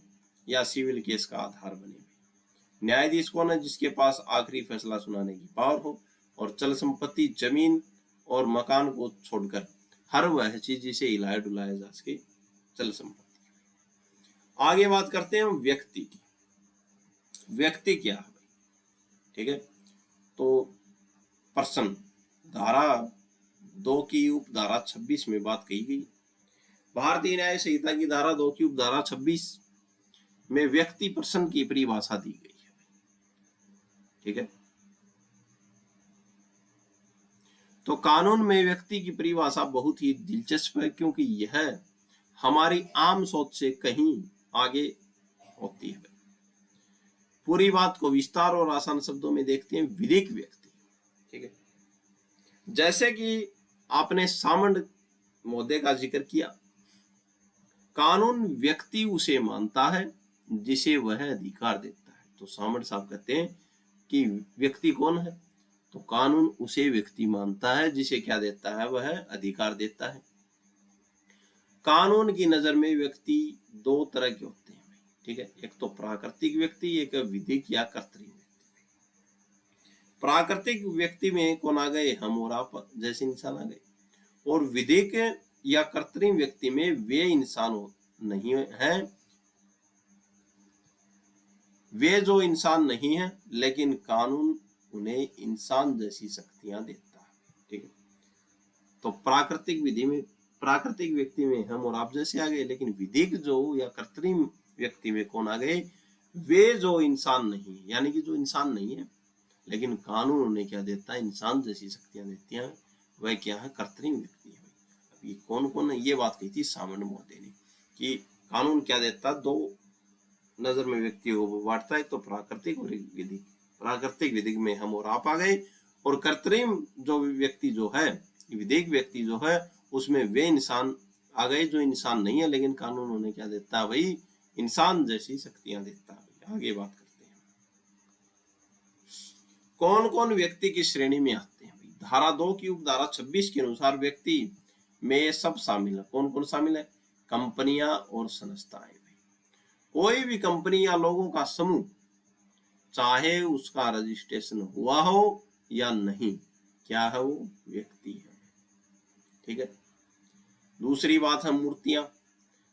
Speaker 1: या सिविल केस का आधार बने। न्यायाधीश कौन है? जिसके पास आखिरी फैसला सुनाने की पावर हो। और चल संपत्ति जमीन और मकान को छोड़कर हर वह चीज जिसे हिलाया डुलाया जा सके, चल संपत्ति। आगे बात करते हैं व्यक्ति की। व्यक्ति क्या है? ठीक है। तो पर्सन, धारा 2 की उपधारा 26 में बात कही गई। भारतीय न्याय संहिता की धारा 2 की उपधारा 26 में व्यक्ति पर्सन की परिभाषा दी गई है। ठीक है। तो कानून में व्यक्ति की परिभाषा बहुत ही दिलचस्प है क्योंकि यह हमारी आम सोच से कहीं आगे होती है। पूरी बात को विस्तार और आसान शब्दों में देखते हैं। विधिक व्यक्ति। ठीक है। जैसे कि आपने सामंत महोदय का जिक्र किया, कानून व्यक्ति उसे मानता है जिसे वह अधिकार देता है। तो सामंत साहब कहते हैं कि व्यक्ति कौन है? तो कानून उसे व्यक्ति मानता है जिसे क्या देता है? वह अधिकार देता है। कानून की नजर में व्यक्ति दो तरह के होते हैं। ठीक है। एक तो प्राकृतिक व्यक्ति, एक विधिक या कृत्रिम व्यक्ति। प्राकृतिक व्यक्ति में कौन आ गए? हम और आप जैसे इंसान आ गए। और विधिक या कृत्रिम व्यक्ति में वे इंसान नहीं है, वे जो इंसान नहीं है लेकिन कानून उन्हें इंसान जैसी शक्तियां देता है। ठीक है। तो प्राकृतिक व्यक्ति में हम और आप जैसे आ गए, लेकिन विधिक जो या कृत्रिम व्यक्ति में कौन आ गए? वे जो इंसान नहीं, यानी कि जो इंसान नहीं है लेकिन कानून उन्हें क्या देता है? इंसान जैसी शक्तियां देती हैं। वह क्या है? कृत्रिम व्यक्ति है। अब ये कौन कौन है? ये बात कही थी सामंत महोदय ने कि कानून क्या देता? दो नजर में व्यक्ति को वो बांटता है, तो प्राकृतिक और विधिक। प्राकृतिक विधिक में हम और आप आ गए, और कृत्रिम जो व्यक्ति जो है, विधिक व्यक्ति जो है, उसमें वे इंसान आ गए जो इंसान नहीं है, लेकिन कानून उन्हें क्या देता है भाई, इंसान जैसी शक्तियां देता है। आगे बात करते हैं, कौन कौन व्यक्ति की श्रेणी में आते हैं भाई। धारा 2 की उपधारा 26 के अनुसार व्यक्ति में ये सब शामिल है। कौन कौन शामिल है? कंपनियां और संस्थाएं। कोई भी कंपनी या लोगों का समूह, चाहे उसका रजिस्ट्रेशन हुआ हो या नहीं, क्या है वो? व्यक्ति है। ठीक है। दूसरी बात है मूर्तियां।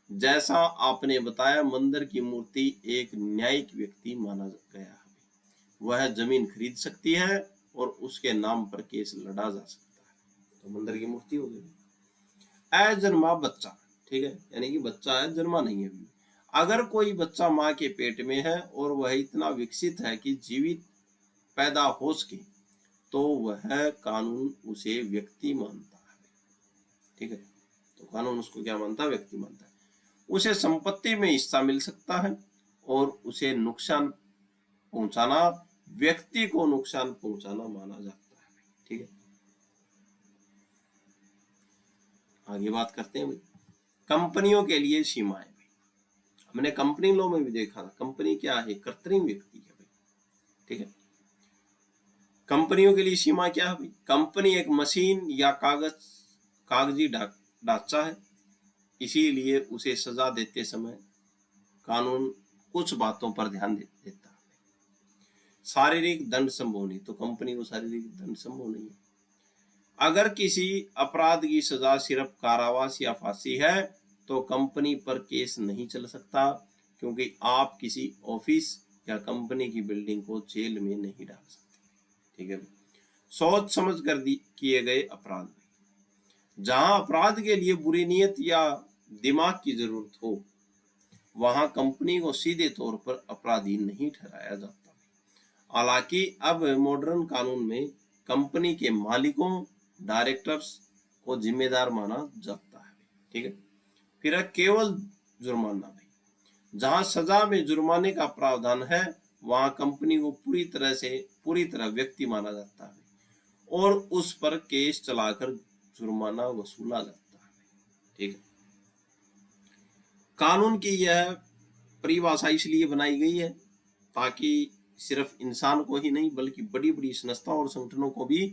Speaker 1: जैसा आपने बताया, मंदिर की मूर्ति एक न्यायिक व्यक्ति माना गया है। वह जमीन खरीद सकती है और उसके नाम पर केस लड़ा जा सकता है, तो मंदिर की मूर्ति हो गई। अजन्मा बच्चा, ठीक है, यानी कि बच्चा है, जन्मा नहीं है अभी। अगर कोई बच्चा माँ के पेट में है और वह इतना विकसित है कि जीवित पैदा हो सके, तो वह कानून उसे व्यक्ति मानता है। ठीक है, तो कानून उसको क्या मानता है? व्यक्ति मानता है। उसे संपत्ति में हिस्सा मिल सकता है और उसे नुकसान पहुंचाना, व्यक्ति को नुकसान पहुंचाना माना जाता है। ठीक है, आगे बात करते हैं भाई, कंपनियों के लिए सीमाएं। हमने कंपनी लॉ में भी देखा था, कंपनी क्या है? कृत्रिम व्यक्ति है भाई। ठीक है, कंपनियों के लिए सीमा क्या है भाई? कंपनी एक मशीन या कागजी ढांचा है, इसीलिए उसे सजा देते समय कानून कुछ बातों पर ध्यान देता है। शारीरिक दंड संभव नहीं, तो कंपनी को शारीरिक दंड संभव नहीं है। अगर किसी अपराध की सजा सिर्फ कारावास या फांसी है, तो कंपनी पर केस नहीं चल सकता, क्योंकि आप किसी ऑफिस या कंपनी की बिल्डिंग को जेल में नहीं डाल सकते। ठीक है, सोच समझ कर किए गए अपराध। जहां अपराध के लिए बुरी नीयत या दिमाग की जरूरत हो, वहां कंपनी को सीधे तौर पर अपराधी नहीं ठहराया जाता। हालांकि अब मॉडर्न कानून में कंपनी के मालिकों, डायरेक्टर्स को जिम्मेदार माना जाता है। ठीक है, फिर है केवल जुर्माना भी। जहां सजा में जुर्माने का प्रावधान है, वहां कंपनी को पूरी तरह व्यक्ति माना जाता है और उस पर केस चलाकर जुर्माना वसूला जाता है। ठीक है, कानून की यह परिभाषा इसलिए बनाई गई है ताकि सिर्फ इंसान को ही नहीं, बल्कि बड़ी बड़ी संस्थाओं और संगठनों को भी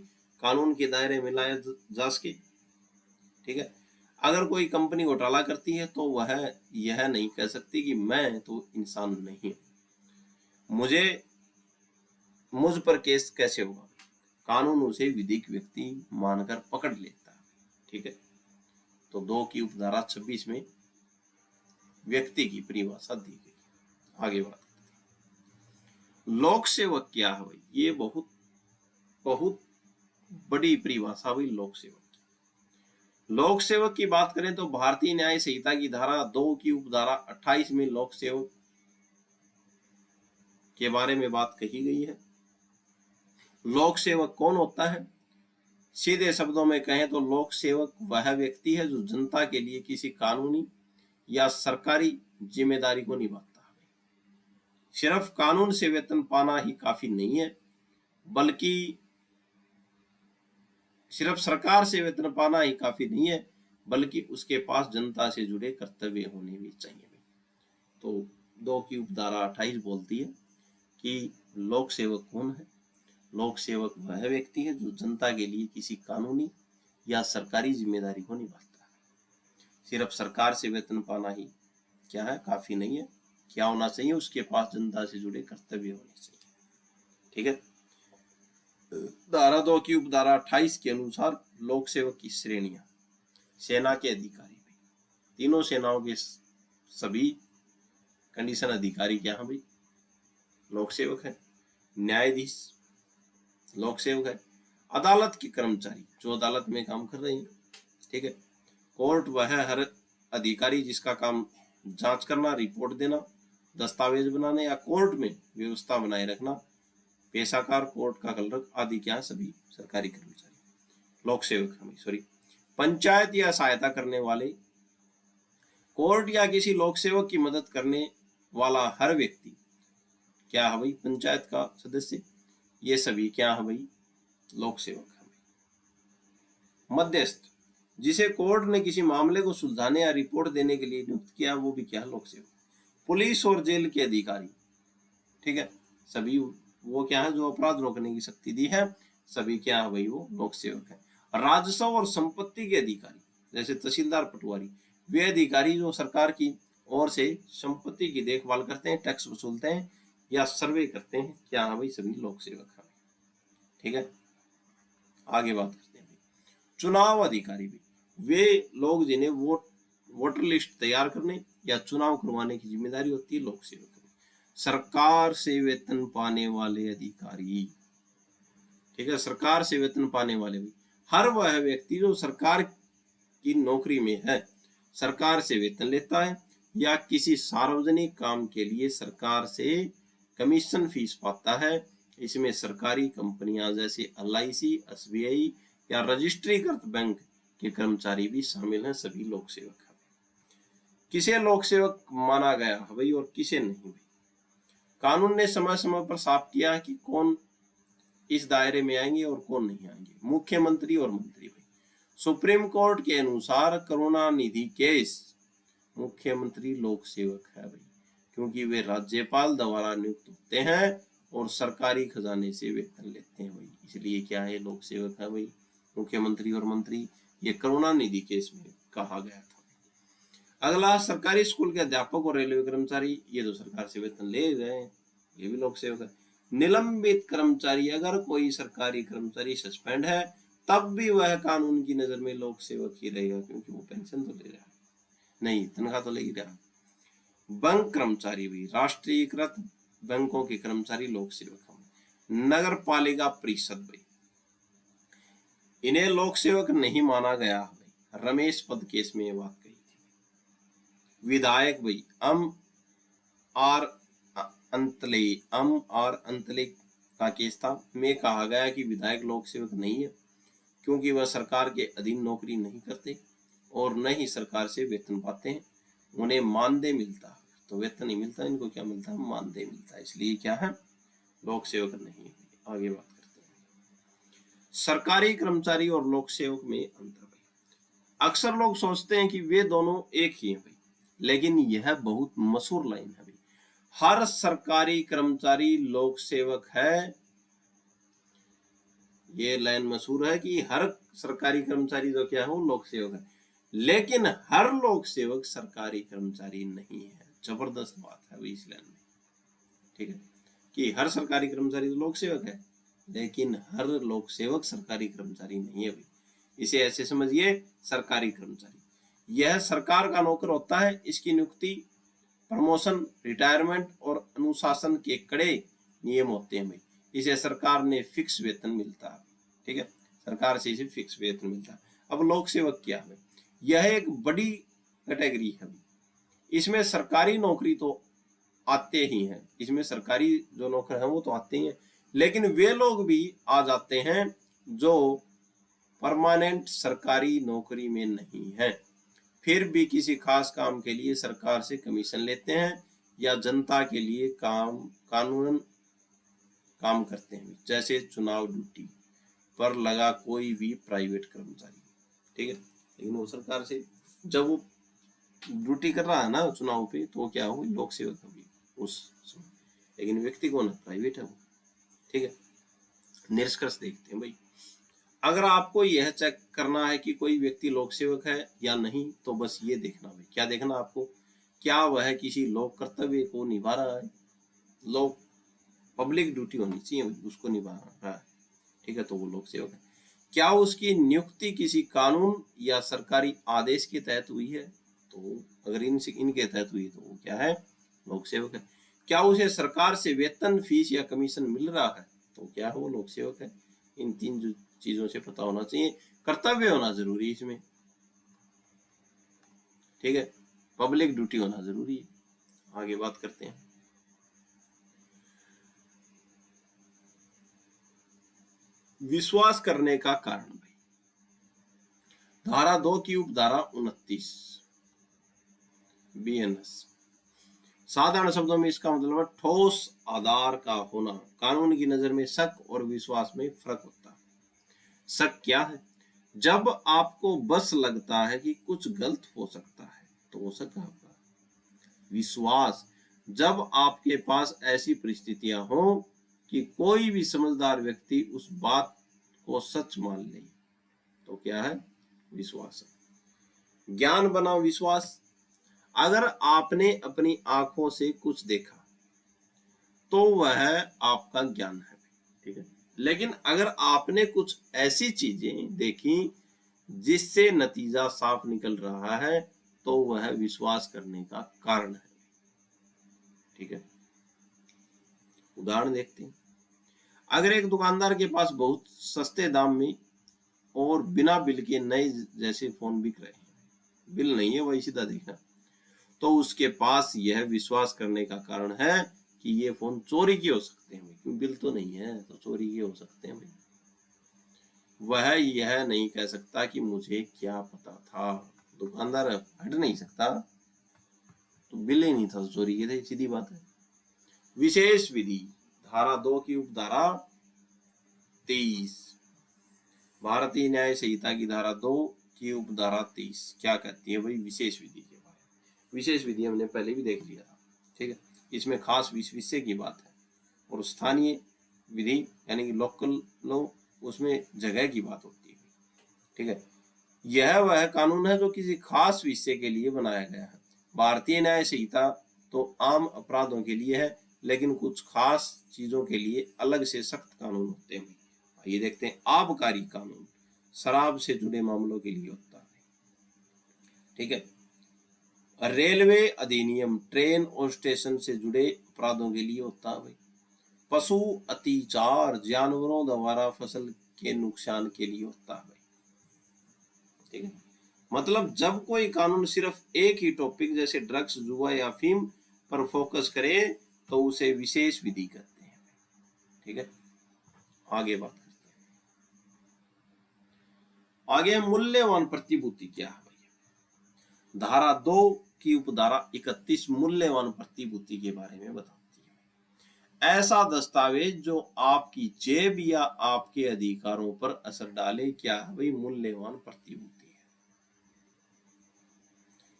Speaker 1: कानून के दायरे में लाया जा सके। ठीक है, अगर कोई कंपनी घोटाला करती है, तो वह यह नहीं कह सकती कि मैं तो इंसान नहीं, मुझ पर केस कैसे होगा। कानून उसे विधिक व्यक्ति मानकर पकड़ लेता है। ठीक है, तो 2 की उपधारा 26 में व्यक्ति की परिभाषा दी गई। आगे बात करते हैं, लोक सेवक क्या है भाई? ये बहुत बहुत बड़ी परिभाषा हुई लोक सेवक। लोक सेवक की बात करें तो भारतीय न्याय संहिता की धारा 2 की उपधारा 28 में लोक सेवक के बारे में बात कही गई है। लोक सेवक कौन होता है? सीधे शब्दों में कहें तो लोक सेवक वह व्यक्ति है जो जनता के लिए किसी कानूनी या सरकारी जिम्मेदारी को निभाता है। सिर्फ कानून से वेतन पाना ही काफी नहीं है, बल्कि सिर्फ सरकार से वेतन पाना ही काफी नहीं है, बल्कि उसके पास जनता से जुड़े कर्तव्य होने भी चाहिए। तो 2 की उपधारा 28 बोलती है कि लोक सेवक कौन है? लोक सेवक वह व्यक्ति है जो जनता के लिए किसी कानूनी या सरकारी जिम्मेदारी को निभाता है। सिर्फ सरकार से वेतन पाना ही क्या है? काफी नहीं है। क्या होना चाहिए? उसके पास जनता से जुड़े कर्तव्य होने चाहिए। ठीक है, धारा 2 की उपधारा 28 के अनुसार लोक सेवक की श्रेणियां। सेना के अधिकारी, तीनों सेनाओं के सभी कंडीशन अधिकारी क्या है भाई? लोक सेवक है। न्यायाधीश लोक सेवक है। अदालत के कर्मचारी जो अदालत में काम कर रहे हैं। ठीक है, कोर्ट वह हर अधिकारी जिसका काम जांच करना, रिपोर्ट देना, दस्तावेज बनाने या कोर्ट में व्यवस्था बनाए रखना, पेशाकार, कोर्ट का क्लर्क आदि क्या सभी सरकारी कर्मचारी लोक सेवक हमें। पंचायत या सहायता करने वाले, कोर्ट या किसी लोक सेवक की मदद करने वाला हर व्यक्ति क्या है भाई, पंचायत का सदस्य, ये सभी क्या है भाई, लोक सेवक है। मध्यस्थ, जिसे कोर्ट ने किसी मामले को सुलझाने या रिपोर्ट देने के लिए नियुक्त किया, वो भी क्या, लोक सेवक। पुलिस और जेल के अधिकारी, ठीक है, सभी वो क्या है, जो अपराध रोकने की शक्ति दी है, सभी क्या है भाई, वो लोक सेवक है। राजस्व और संपत्ति के अधिकारी, जैसे तहसीलदार, पटवारी, वे अधिकारी जो सरकार की ओर से संपत्ति की देखभाल करते हैं, टैक्स वसूलते हैं या सर्वे करते हैं, क्या है भाई, सभी लोक सेवक है। ठीक है, आगे बात करते हैं। चुनाव अधिकारी भी वे लोग जिन्हें वोटर लिस्ट तैयार करने या चुनाव करवाने की जिम्मेदारी होती है, लोक सेवक। सरकार से वेतन पाने वाले अधिकारी, ठीक है, सरकार से वेतन पाने वाले भी हर वह व्यक्ति जो सरकार की नौकरी में है, सरकार से वेतन लेता है या किसी सार्वजनिक काम के लिए सरकार से कमीशन फीस पाता है। इसमें सरकारी कंपनियां जैसे LIC, SBI या रजिस्ट्रीकृत बैंक के कर्मचारी भी शामिल हैं, सभी लोक सेवक है। किसे लोक सेवक माना गया है भाई और किसे नहीं भाई? कानून ने समय समय पर साफ किया है कि कौन इस दायरे में आएंगे और कौन नहीं आएंगे। मुख्यमंत्री और मंत्री भाई, सुप्रीम कोर्ट के अनुसार करुणानिधि केस मुख्यमंत्री लोक सेवक है भाई, क्योंकि वे राज्यपाल द्वारा नियुक्त होते हैं और सरकारी खजाने से वेतन लेते हैं भाई, इसलिए क्या है, लोक सेवक है भाई, मुख्यमंत्री और मंत्री। ये करुणानिधि केस में कहा गया था। अगला, सरकारी स्कूल के अध्यापक और रेलवे कर्मचारी, ये जो सरकार से वेतन ले गए, ये भी लोक सेवक है। निलंबित कर्मचारी, अगर कोई सरकारी कर्मचारी सस्पेंड है तब भी वह कानून की नजर में लोक सेवक ही रहेगा, क्योंकि वो पेंशन तो ले रहा है, नहीं तनख्वाह तो ले ही रहा। बैंक कर्मचारी भी, राष्ट्रीयकृत बैंकों के कर्मचारी लोक सेवक हैं। नगर पालिका परिषद भाई, इन्हें लोक सेवक नहीं माना गया भाई, रमेश पद केस में ये बात कही थी। विधायक भाई, अम और अंतले का केस था, में कहा गया कि विधायक लोक सेवक नहीं है, क्योंकि वह सरकार के अधीन नौकरी नहीं करते और न ही सरकार से वेतन पाते हैं, उन्हें मानदेय मिलता है। तो वेतन नहीं मिलता, इनको क्या मिलता है, मानदेय मिलता है, इसलिए क्या है, लोक सेवक नहीं है। आगे बात करते हैं सरकारी कर्मचारी और लोक सेवक में अंतर भाई। अक्सर लोग सोचते हैं कि वे दोनों एक ही हैं भाई, लेकिन यह बहुत मशहूर लाइन है भाई, हर सरकारी कर्मचारी लोक सेवक है। ये लाइन मशहूर है कि हर सरकारी कर्मचारी जो क्या है, वो लोक सेवक है, लेकिन हर लोक सेवक सरकारी कर्मचारी नहीं है। जबरदस्त बात है भाई इस लाइन में, ठीक है, कि हर सरकारी कर्मचारी तो लोक सेवक है, लेकिन हर लोक सेवक सरकारी कर्मचारी नहीं है भाई। इसे ऐसे समझिए, सरकारी कर्मचारी यह सरकार का नौकर होता है, इसकी नियुक्ति, प्रमोशन, रिटायरमेंट और अनुशासन के कड़े नियम होते हैं भाई, इसे सरकार ने फिक्स वेतन मिलता है, ठीक है, सरकार से इसे फिक्स वेतन मिलता है। अब लोक सेवक क्या है, यह एक बड़ी कैटेगरी है, इसमें सरकारी नौकरी तो आते ही हैं, इसमें सरकारी जो नौकर हैं वो तो आते ही हैं, लेकिन वे लोग भी आ जाते हैं जो परमानेंट सरकारी नौकरी में नहीं है, फिर भी किसी खास काम के लिए सरकार से कमीशन लेते हैं या जनता के लिए कानूनन काम करते हैं, जैसे चुनाव ड्यूटी पर लगा कोई भी प्राइवेट कर्मचारी, ठीक है, लेकिन वो सरकार से जब वो ड्यूटी कर रहा है ना चुनाव पे, तो क्या हो, लोक सेवक होगी उस समय, लेकिन व्यक्ति कौन है, प्राइवेट है वो, ठीक है। निष्कर्ष देखते हैं भाई, अगर आपको यह चेक करना है कि कोई व्यक्ति लोक सेवक है या नहीं, तो बस ये देखना भाई, क्या देखना आपको, क्या वह किसी लोक कर्तव्य को निभा रहा है, लोक पब्लिक ड्यूटी होनी चाहिए उसको निभा रहा है, ठीक है, तो वो लोक सेवक है। क्या उसकी नियुक्ति किसी कानून या सरकारी आदेश के तहत हुई है, तो अगर इनके तहत हुई तो वो क्या है, लोक सेवक है। क्या उसे सरकार से वेतन, फीस या कमीशन मिल रहा है, तो क्या है, वो लोक सेवक है। इन तीन चीजों से पता होना चाहिए, कर्तव्य होना जरूरी है इसमें, ठीक है, पब्लिक ड्यूटी होना जरूरी है। आगे बात करते हैं, विश्वास करने का कारण भाई, धारा 2 की उपधारा 29 BNS, साधारण शब्दों में इसका मतलब है ठोस आधार का होना। कानून की नजर में शक और विश्वास में फर्क होता है। शक क्या है? जब आपको बस लगता है कि कुछ गलत हो सकता है तो वो शक आपका। विश्वास, जब आपके पास ऐसी परिस्थितियां हो कि कोई भी समझदार व्यक्ति उस बात को सच मान ले तो क्या है? विश्वास है। ज्ञान बनाम विश्वास, अगर आपने अपनी आंखों से कुछ देखा तो वह आपका ज्ञान है, ठीक है। लेकिन अगर आपने कुछ ऐसी चीजें देखी जिससे नतीजा साफ निकल रहा है तो वह विश्वास करने का कारण है, ठीक है। उदाहरण देखते हैं। अगर एक दुकानदार के पास बहुत सस्ते दाम में और बिना बिल के नए जैसे फोन बिक रहे हैं, बिल नहीं है वही सीधा देखना, तो उसके पास यह विश्वास करने का कारण है कि ये फोन चोरी के हो सकते हैं, क्योंकि बिल तो नहीं है तो चोरी के हो सकते हैं। वह यह नहीं कह सकता कि मुझे क्या पता था। दुकानदार हट नहीं सकता, तो बिल ही नहीं था तो चोरी के थे, सीधी बात है। विशेष विधि, धारा 2 की उपधारा 23, भारतीय न्याय संहिता की धारा 2 की उपधारा 23 क्या कहती है भाई? विशेष विधि के बारे में। विशेष विधि हमने पहले भी देख लिया था, ठीक है। इसमें खास विषय की बात है, और स्थानीय विधि यानी कि लोकल लॉ, उसमें जगह की बात होती है, ठीक है। यह वह कानून है जो किसी खास विषय के लिए बनाया गया है। भारतीय न्याय संहिता तो आम अपराधों के लिए है, लेकिन कुछ खास चीजों के लिए अलग से सख्त कानून होते हैं। ये देखते हैं। आबकारी कानून शराब से जुड़े मामलों के लिए होता है, ठीक है। रेलवे अधिनियम ट्रेन और स्टेशन से जुड़े अपराधों के लिए होता है भाई। पशु अत्याचार जानवरों द्वारा फसल के नुकसान के लिए होता है भाई, ठीक है। मतलब जब कोई कानून सिर्फ एक ही टॉपिक जैसे ड्रग्स, जुआ या अफीम पर फोकस करे तो उसे विशेष विधि कहते हैं, ठीक है। आगे बात करते हैं। आगे मूल्यवान प्रतिभूति क्या है भैया? धारा 2 की उपधारा 31 मूल्यवान प्रतिभूति के बारे में बताती है। ऐसा दस्तावेज जो आपकी जेब या आपके अधिकारों पर असर डाले क्या है भाई? मूल्यवान प्रतिभूति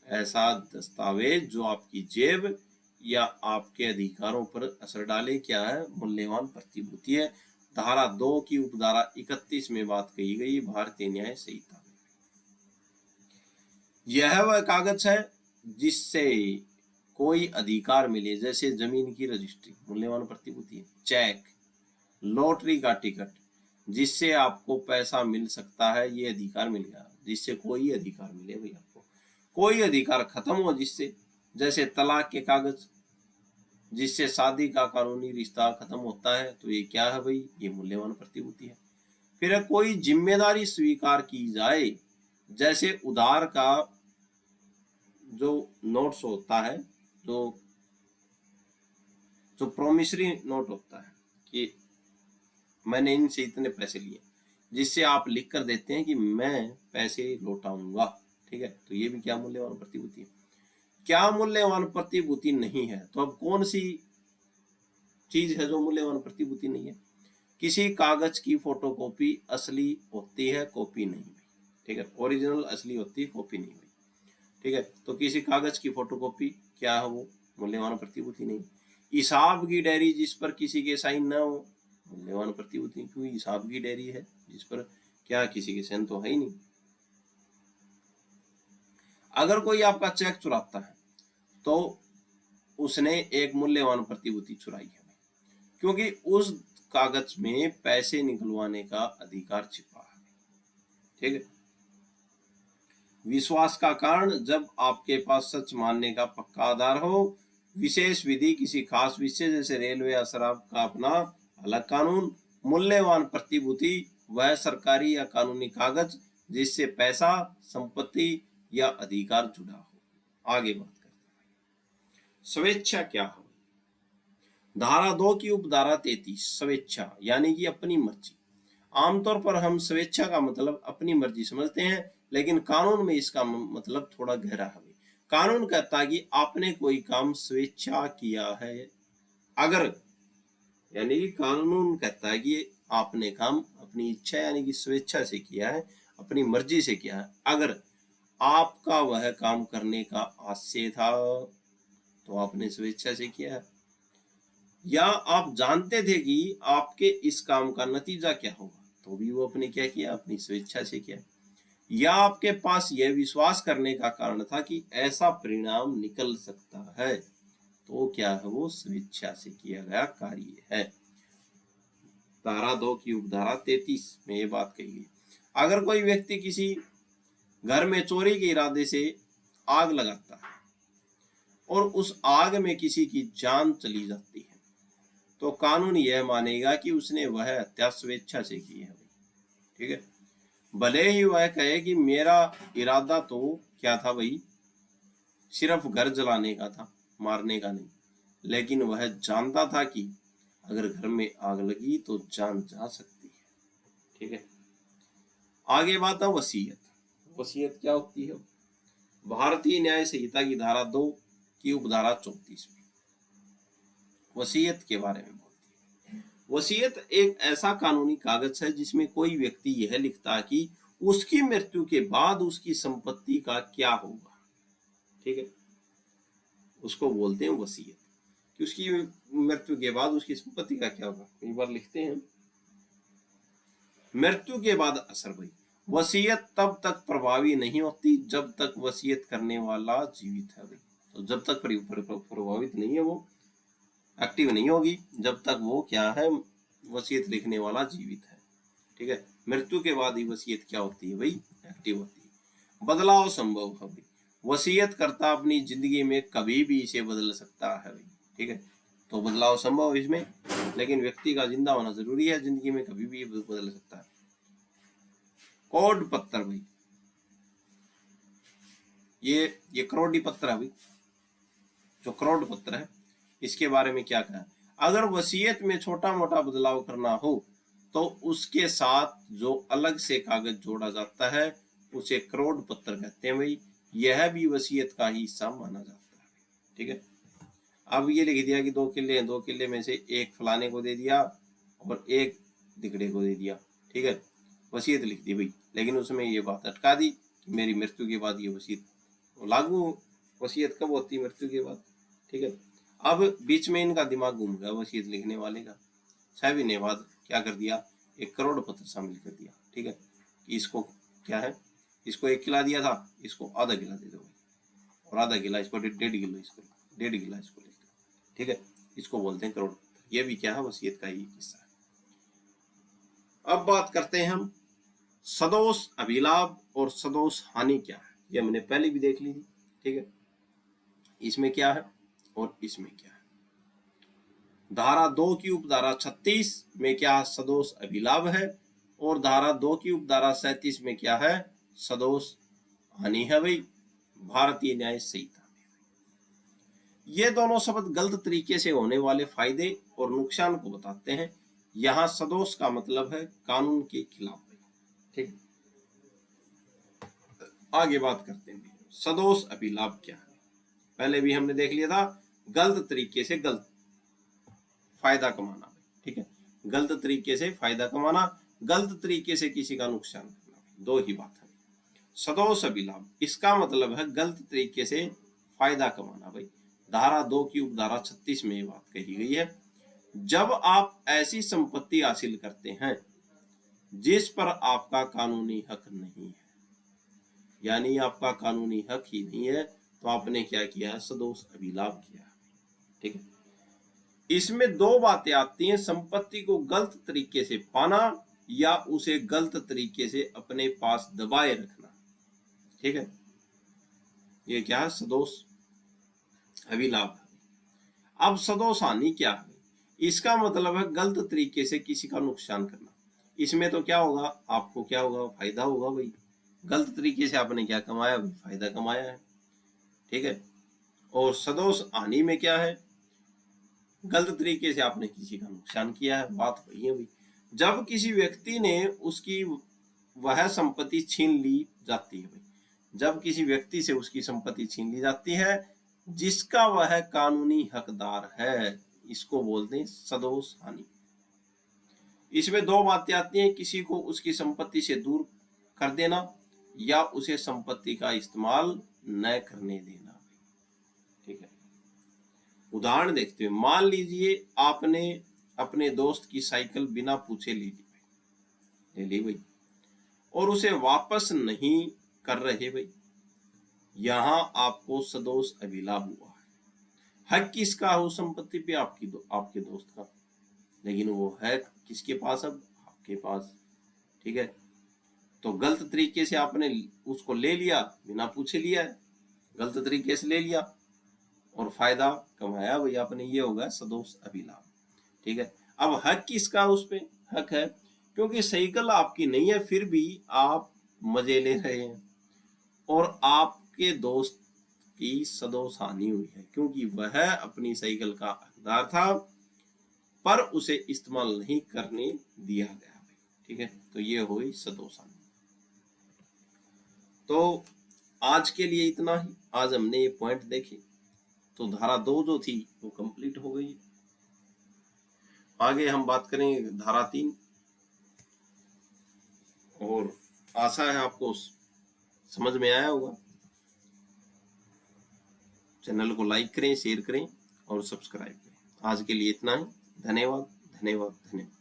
Speaker 1: है। ऐसा दस्तावेज जो आपकी जेब या आपके अधिकारों पर असर डाले क्या है? मूल्यवान प्रतिभूति है। धारा 2 की उपधारा 31 में बात कही गई भारतीय न्याय संहिता में। यह वह कागज है जिससे कोई अधिकार मिले, जैसे जमीन की रजिस्ट्री मूल्यवान प्रतिभूति है। चेक, लॉटरी का टिकट जिससे आपको पैसा मिल सकता है, ये अधिकार मिल गया। जिससे कोई अधिकार मिले भाई आपको, कोई अधिकार खत्म हो जिससे, जैसे तलाक के कागज जिससे शादी का कानूनी रिश्ता खत्म होता है, तो ये क्या है भाई? ये मूल्यवान प्रतिभूति है। फिर कोई जिम्मेदारी स्वीकार की जाए, जैसे उधार का जो नोट्स होता है, जो प्रोमिसरी नोट होता है कि मैंने इनसे इतने पैसे लिए, जिससे आप लिख कर देते हैं कि मैं पैसे लौटाऊंगा, ठीक है। तो ये भी क्या मूल्यवान प्रतिभूति है? क्या मूल्यवान प्रतिभूति नहीं है? तो अब कौन सी चीज है जो मूल्यवान प्रतिभूति नहीं है? किसी कागज की फोटोकॉपी असली होती है, कॉपी नहीं, ठीक है। ओरिजिनल असली होती है, कॉपी नहीं, ठीक है। तो किसी कागज की फोटोकॉपी क्या है? वो मूल्यवान प्रतिभूति नहीं। हिसाब की डायरी जिस पर किसी के साइन ना हो, मूल्यवान प्रतिभूति, क्योंकि हिसाब की डायरी है जिस पर क्या किसी के साइन तो है ही नहीं। अगर कोई आपका चेक चुराता है तो उसने एक मूल्यवान प्रतिभूति चुराई है, क्योंकि उस कागज में पैसे निकलवाने का अधिकार छिपा है, ठीक है। विश्वास का कारण, जब आपके पास सच मानने का पक्का आधार हो। विशेष विधि, किसी खास विषय जैसे रेलवे या शराब का अपना अलग कानून। मूल्यवान प्रतिभूति, वह सरकारी या कानूनी कागज जिससे पैसा, संपत्ति या अधिकार जुड़ा हो। आगे बात करते हैं। स्वेच्छा क्या है? धारा 2 की उपधारा 33 स्वेच्छा यानी कि अपनी मर्जी। आमतौर पर हम स्वेच्छा का मतलब अपनी मर्जी समझते हैं, लेकिन कानून में इसका मतलब थोड़ा गहरा है। कानून कहता है कि आपने कोई काम स्वेच्छा किया है, अगर, यानी कि कानून कहता है कि आपने काम अपनी इच्छा यानी कि स्वेच्छा से किया है, अपनी मर्जी से किया है। अगर आपका वह काम करने का आशय था तो आपने स्वेच्छा से किया है, या आप जानते थे कि आपके इस काम का नतीजा क्या होगा तो भी वो अपने क्या किया, अपनी स्वेच्छा से किया, या आपके पास यह विश्वास करने का कारण था कि ऐसा परिणाम निकल सकता है तो क्या है, वो स्वेच्छा से किया गया कार्य है। धारा 2 की उपधारा 33 में ये बात कही गई। अगर कोई व्यक्ति किसी घर में चोरी के इरादे से आग लगाता है और उस आग में किसी की जान चली जाती है तो कानून यह मानेगा कि उसने वह हत्या स्वेच्छा से की है। ठीक है, भले ही वह कहे कि मेरा इरादा तो क्या था भाई, सिर्फ घर जलाने का था, मारने का नहीं, लेकिन वह जानता था कि अगर घर में आग लगी तो जान जा सकती है। ठीक है, आगे बात है वसीयत। वसीयत क्या होती है? भारतीय न्याय संहिता की धारा 2 की उपधारा 34 में वसीयत के बारे में बोलती है। वसीयत एक ऐसा कानूनी कागज है जिसमें कोई व्यक्ति यह लिखता है कि उसकी मृत्यु के बाद उसकी संपत्ति का क्या होगा। ठीक है, उसको बोलते हैं वसीयत, कि उसकी मृत्यु के बाद उसकी संपत्ति का क्या होगा। कई बार लिखते हैं मृत्यु के बाद असर भाई, वसीयत तब तक प्रभावी नहीं होती जब तक वसीयत करने वाला जीवित है भाई। तो जब तक प्रभावित नहीं है, वो एक्टिव नहीं होगी जब तक वो क्या है, वसीयत लिखने वाला जीवित है। ठीक है, मृत्यु के बाद ही वसीयत क्या होती है भाई, एक्टिव होती है। बदलाव संभव है भाई, वसीयत करता अपनी जिंदगी में कभी भी इसे बदल सकता है भाई। ठीक है, तो बदलाव संभव है इसमें, लेकिन व्यक्ति का जिंदा होना जरूरी है, जिंदगी में कभी भी बदल सकता है। कोड पत्र भाई, ये करोड़ी पत्र है भाई, जो करोड़ पत्र है इसके बारे में क्या कहा, अगर वसीयत में छोटा मोटा बदलाव करना हो तो उसके साथ जो अलग से कागज जोड़ा जाता है उसे करोड़ पत्र कहते हैं भाई। यह भी वसीयत का ही हिस्सा माना जाता है। ठीक है, अब ये लिख दिया कि 2 किले हैं, 2 किले में से एक फलाने को दे दिया और एक दिगड़े को दे दिया। ठीक है, वसीयत लिख दी भाई, लेकिन उसमें ये बात अटका दी कि मेरी मृत्यु के बाद ये वसीयत लागू, वसीयत कब होती है, मृत्यु के बाद। ठीक है, अब बीच में इनका दिमाग घूम गया वसीयत लिखने वाले का, साहब ने बाद क्या कर दिया, एक करोड़ पत्र शामिल कर दिया। ठीक है, कि इसको क्या है, इसको 1 किला दिया था, इसको आधा किला दे दो भाई, और आधा किला इसको 1.5 किलो, इसको 1.5 किला इसको लिख दो। ठीक है, इसको बोलते हैं करोड़ पत्र। ये भी क्या है, वसीयत का ही हिस्सा है। अब बात करते हैं हम सदोष अभिलाभ और सदोष हानि क्या है, ये हमने पहले भी देख ली थी। ठीक है, इसमें क्या है और इसमें क्या है। धारा 2 की उपधारा 36 में क्या सदोष अभिलाभ है, और धारा 2 की उपधारा 37 में क्या है, सदोष हानि है भाई, भारतीय न्याय संहिता में। ये दोनों शब्द गलत तरीके से होने वाले फायदे और नुकसान को बताते हैं। यहाँ सदोष का मतलब है कानून के खिलाफ भाई। ठीक, आगे बात करते हैं सदोष अभिलाभ क्या है। पहले भी हमने देख लिया था, गलत तरीके से गलत फायदा कमाना। ठीक है, गलत तरीके से फायदा कमाना, गलत तरीके से किसी का नुकसान करना, दो ही बात है। सदोष अभिलाभ इसका मतलब है गलत तरीके से फायदा कमाना भाई। धारा 2 की उपधारा 36 में ये बात कही गई है, जब आप ऐसी संपत्ति हासिल करते हैं जिस पर आपका कानूनी हक नहीं है, यानी आपका कानूनी हक ही नहीं है, तो आपने क्या किया है, सदोष अभिलाभ किया। ठीक है, इसमें 2 बातें आती हैं, संपत्ति को गलत तरीके से पाना या उसे गलत तरीके से अपने पास दबाए रखना। ठीक है, ये क्या है, सदोष अभिलाभ। अब सदोष हानि क्या है, इसका मतलब है गलत तरीके से किसी का नुकसान करना। इसमें तो क्या होगा, आपको क्या होगा, फायदा होगा भाई, गलत तरीके से आपने क्या कमाया भाई, फायदा कमाया है। ठीक है, और सदोष हानि में क्या है, गलत तरीके से आपने किसी का नुकसान किया है। बात वही है भाई, जब किसी व्यक्ति ने उसकी वह संपत्ति छीन ली जाती है भाई, जब किसी व्यक्ति से उसकी संपत्ति छीन ली जाती है जिसका वह कानूनी हकदार है, इसको बोलते हैं सदोष हानि। इसमें दो बातें आती हैं, किसी को उसकी संपत्ति से दूर कर देना या उसे संपत्ति का इस्तेमाल न करने देना। ठीक है, उदाहरण देखते हैं। मान लीजिए आपने अपने दोस्त की साइकिल बिना पूछे ले ली भाई, और उसे वापस नहीं कर रहे भाई, यहां आपको सदोष अभिलाभ हुआ है। हक किसका है उस संपत्ति पे? आपके दोस्त का, लेकिन वो है किसके पास? अब आपके पास। ठीक है, तो गलत तरीके से आपने उसको ले लिया, बिना पूछे लिया है, गलत तरीके से ले लिया और फायदा कमाया भाई आपने, ये होगा सदोष अभिलाभ। ठीक है, अब हक किसका उस पे? हक है क्योंकि साइकिल आपकी नहीं है फिर भी आप मजे ले रहे हैं और आपके दोस्त की सदोष हानि हुई है क्योंकि वह अपनी साइकिल का हकदार था पर उसे इस्तेमाल नहीं करने दिया गया। ठीक है, तो ये हुई सदोष हानि। तो आज के लिए इतना ही। आज हमने ये पॉइंट देखे, तो धारा 2 जो थी वो कंप्लीट हो गई। आगे हम बात करेंगे धारा 3, और आशा है आपको समझ में आया होगा। चैनल को लाइक करें, शेयर करें और सब्सक्राइब करें। आज के लिए इतना ही। धन्यवाद, धन्यवाद, धन्यवाद।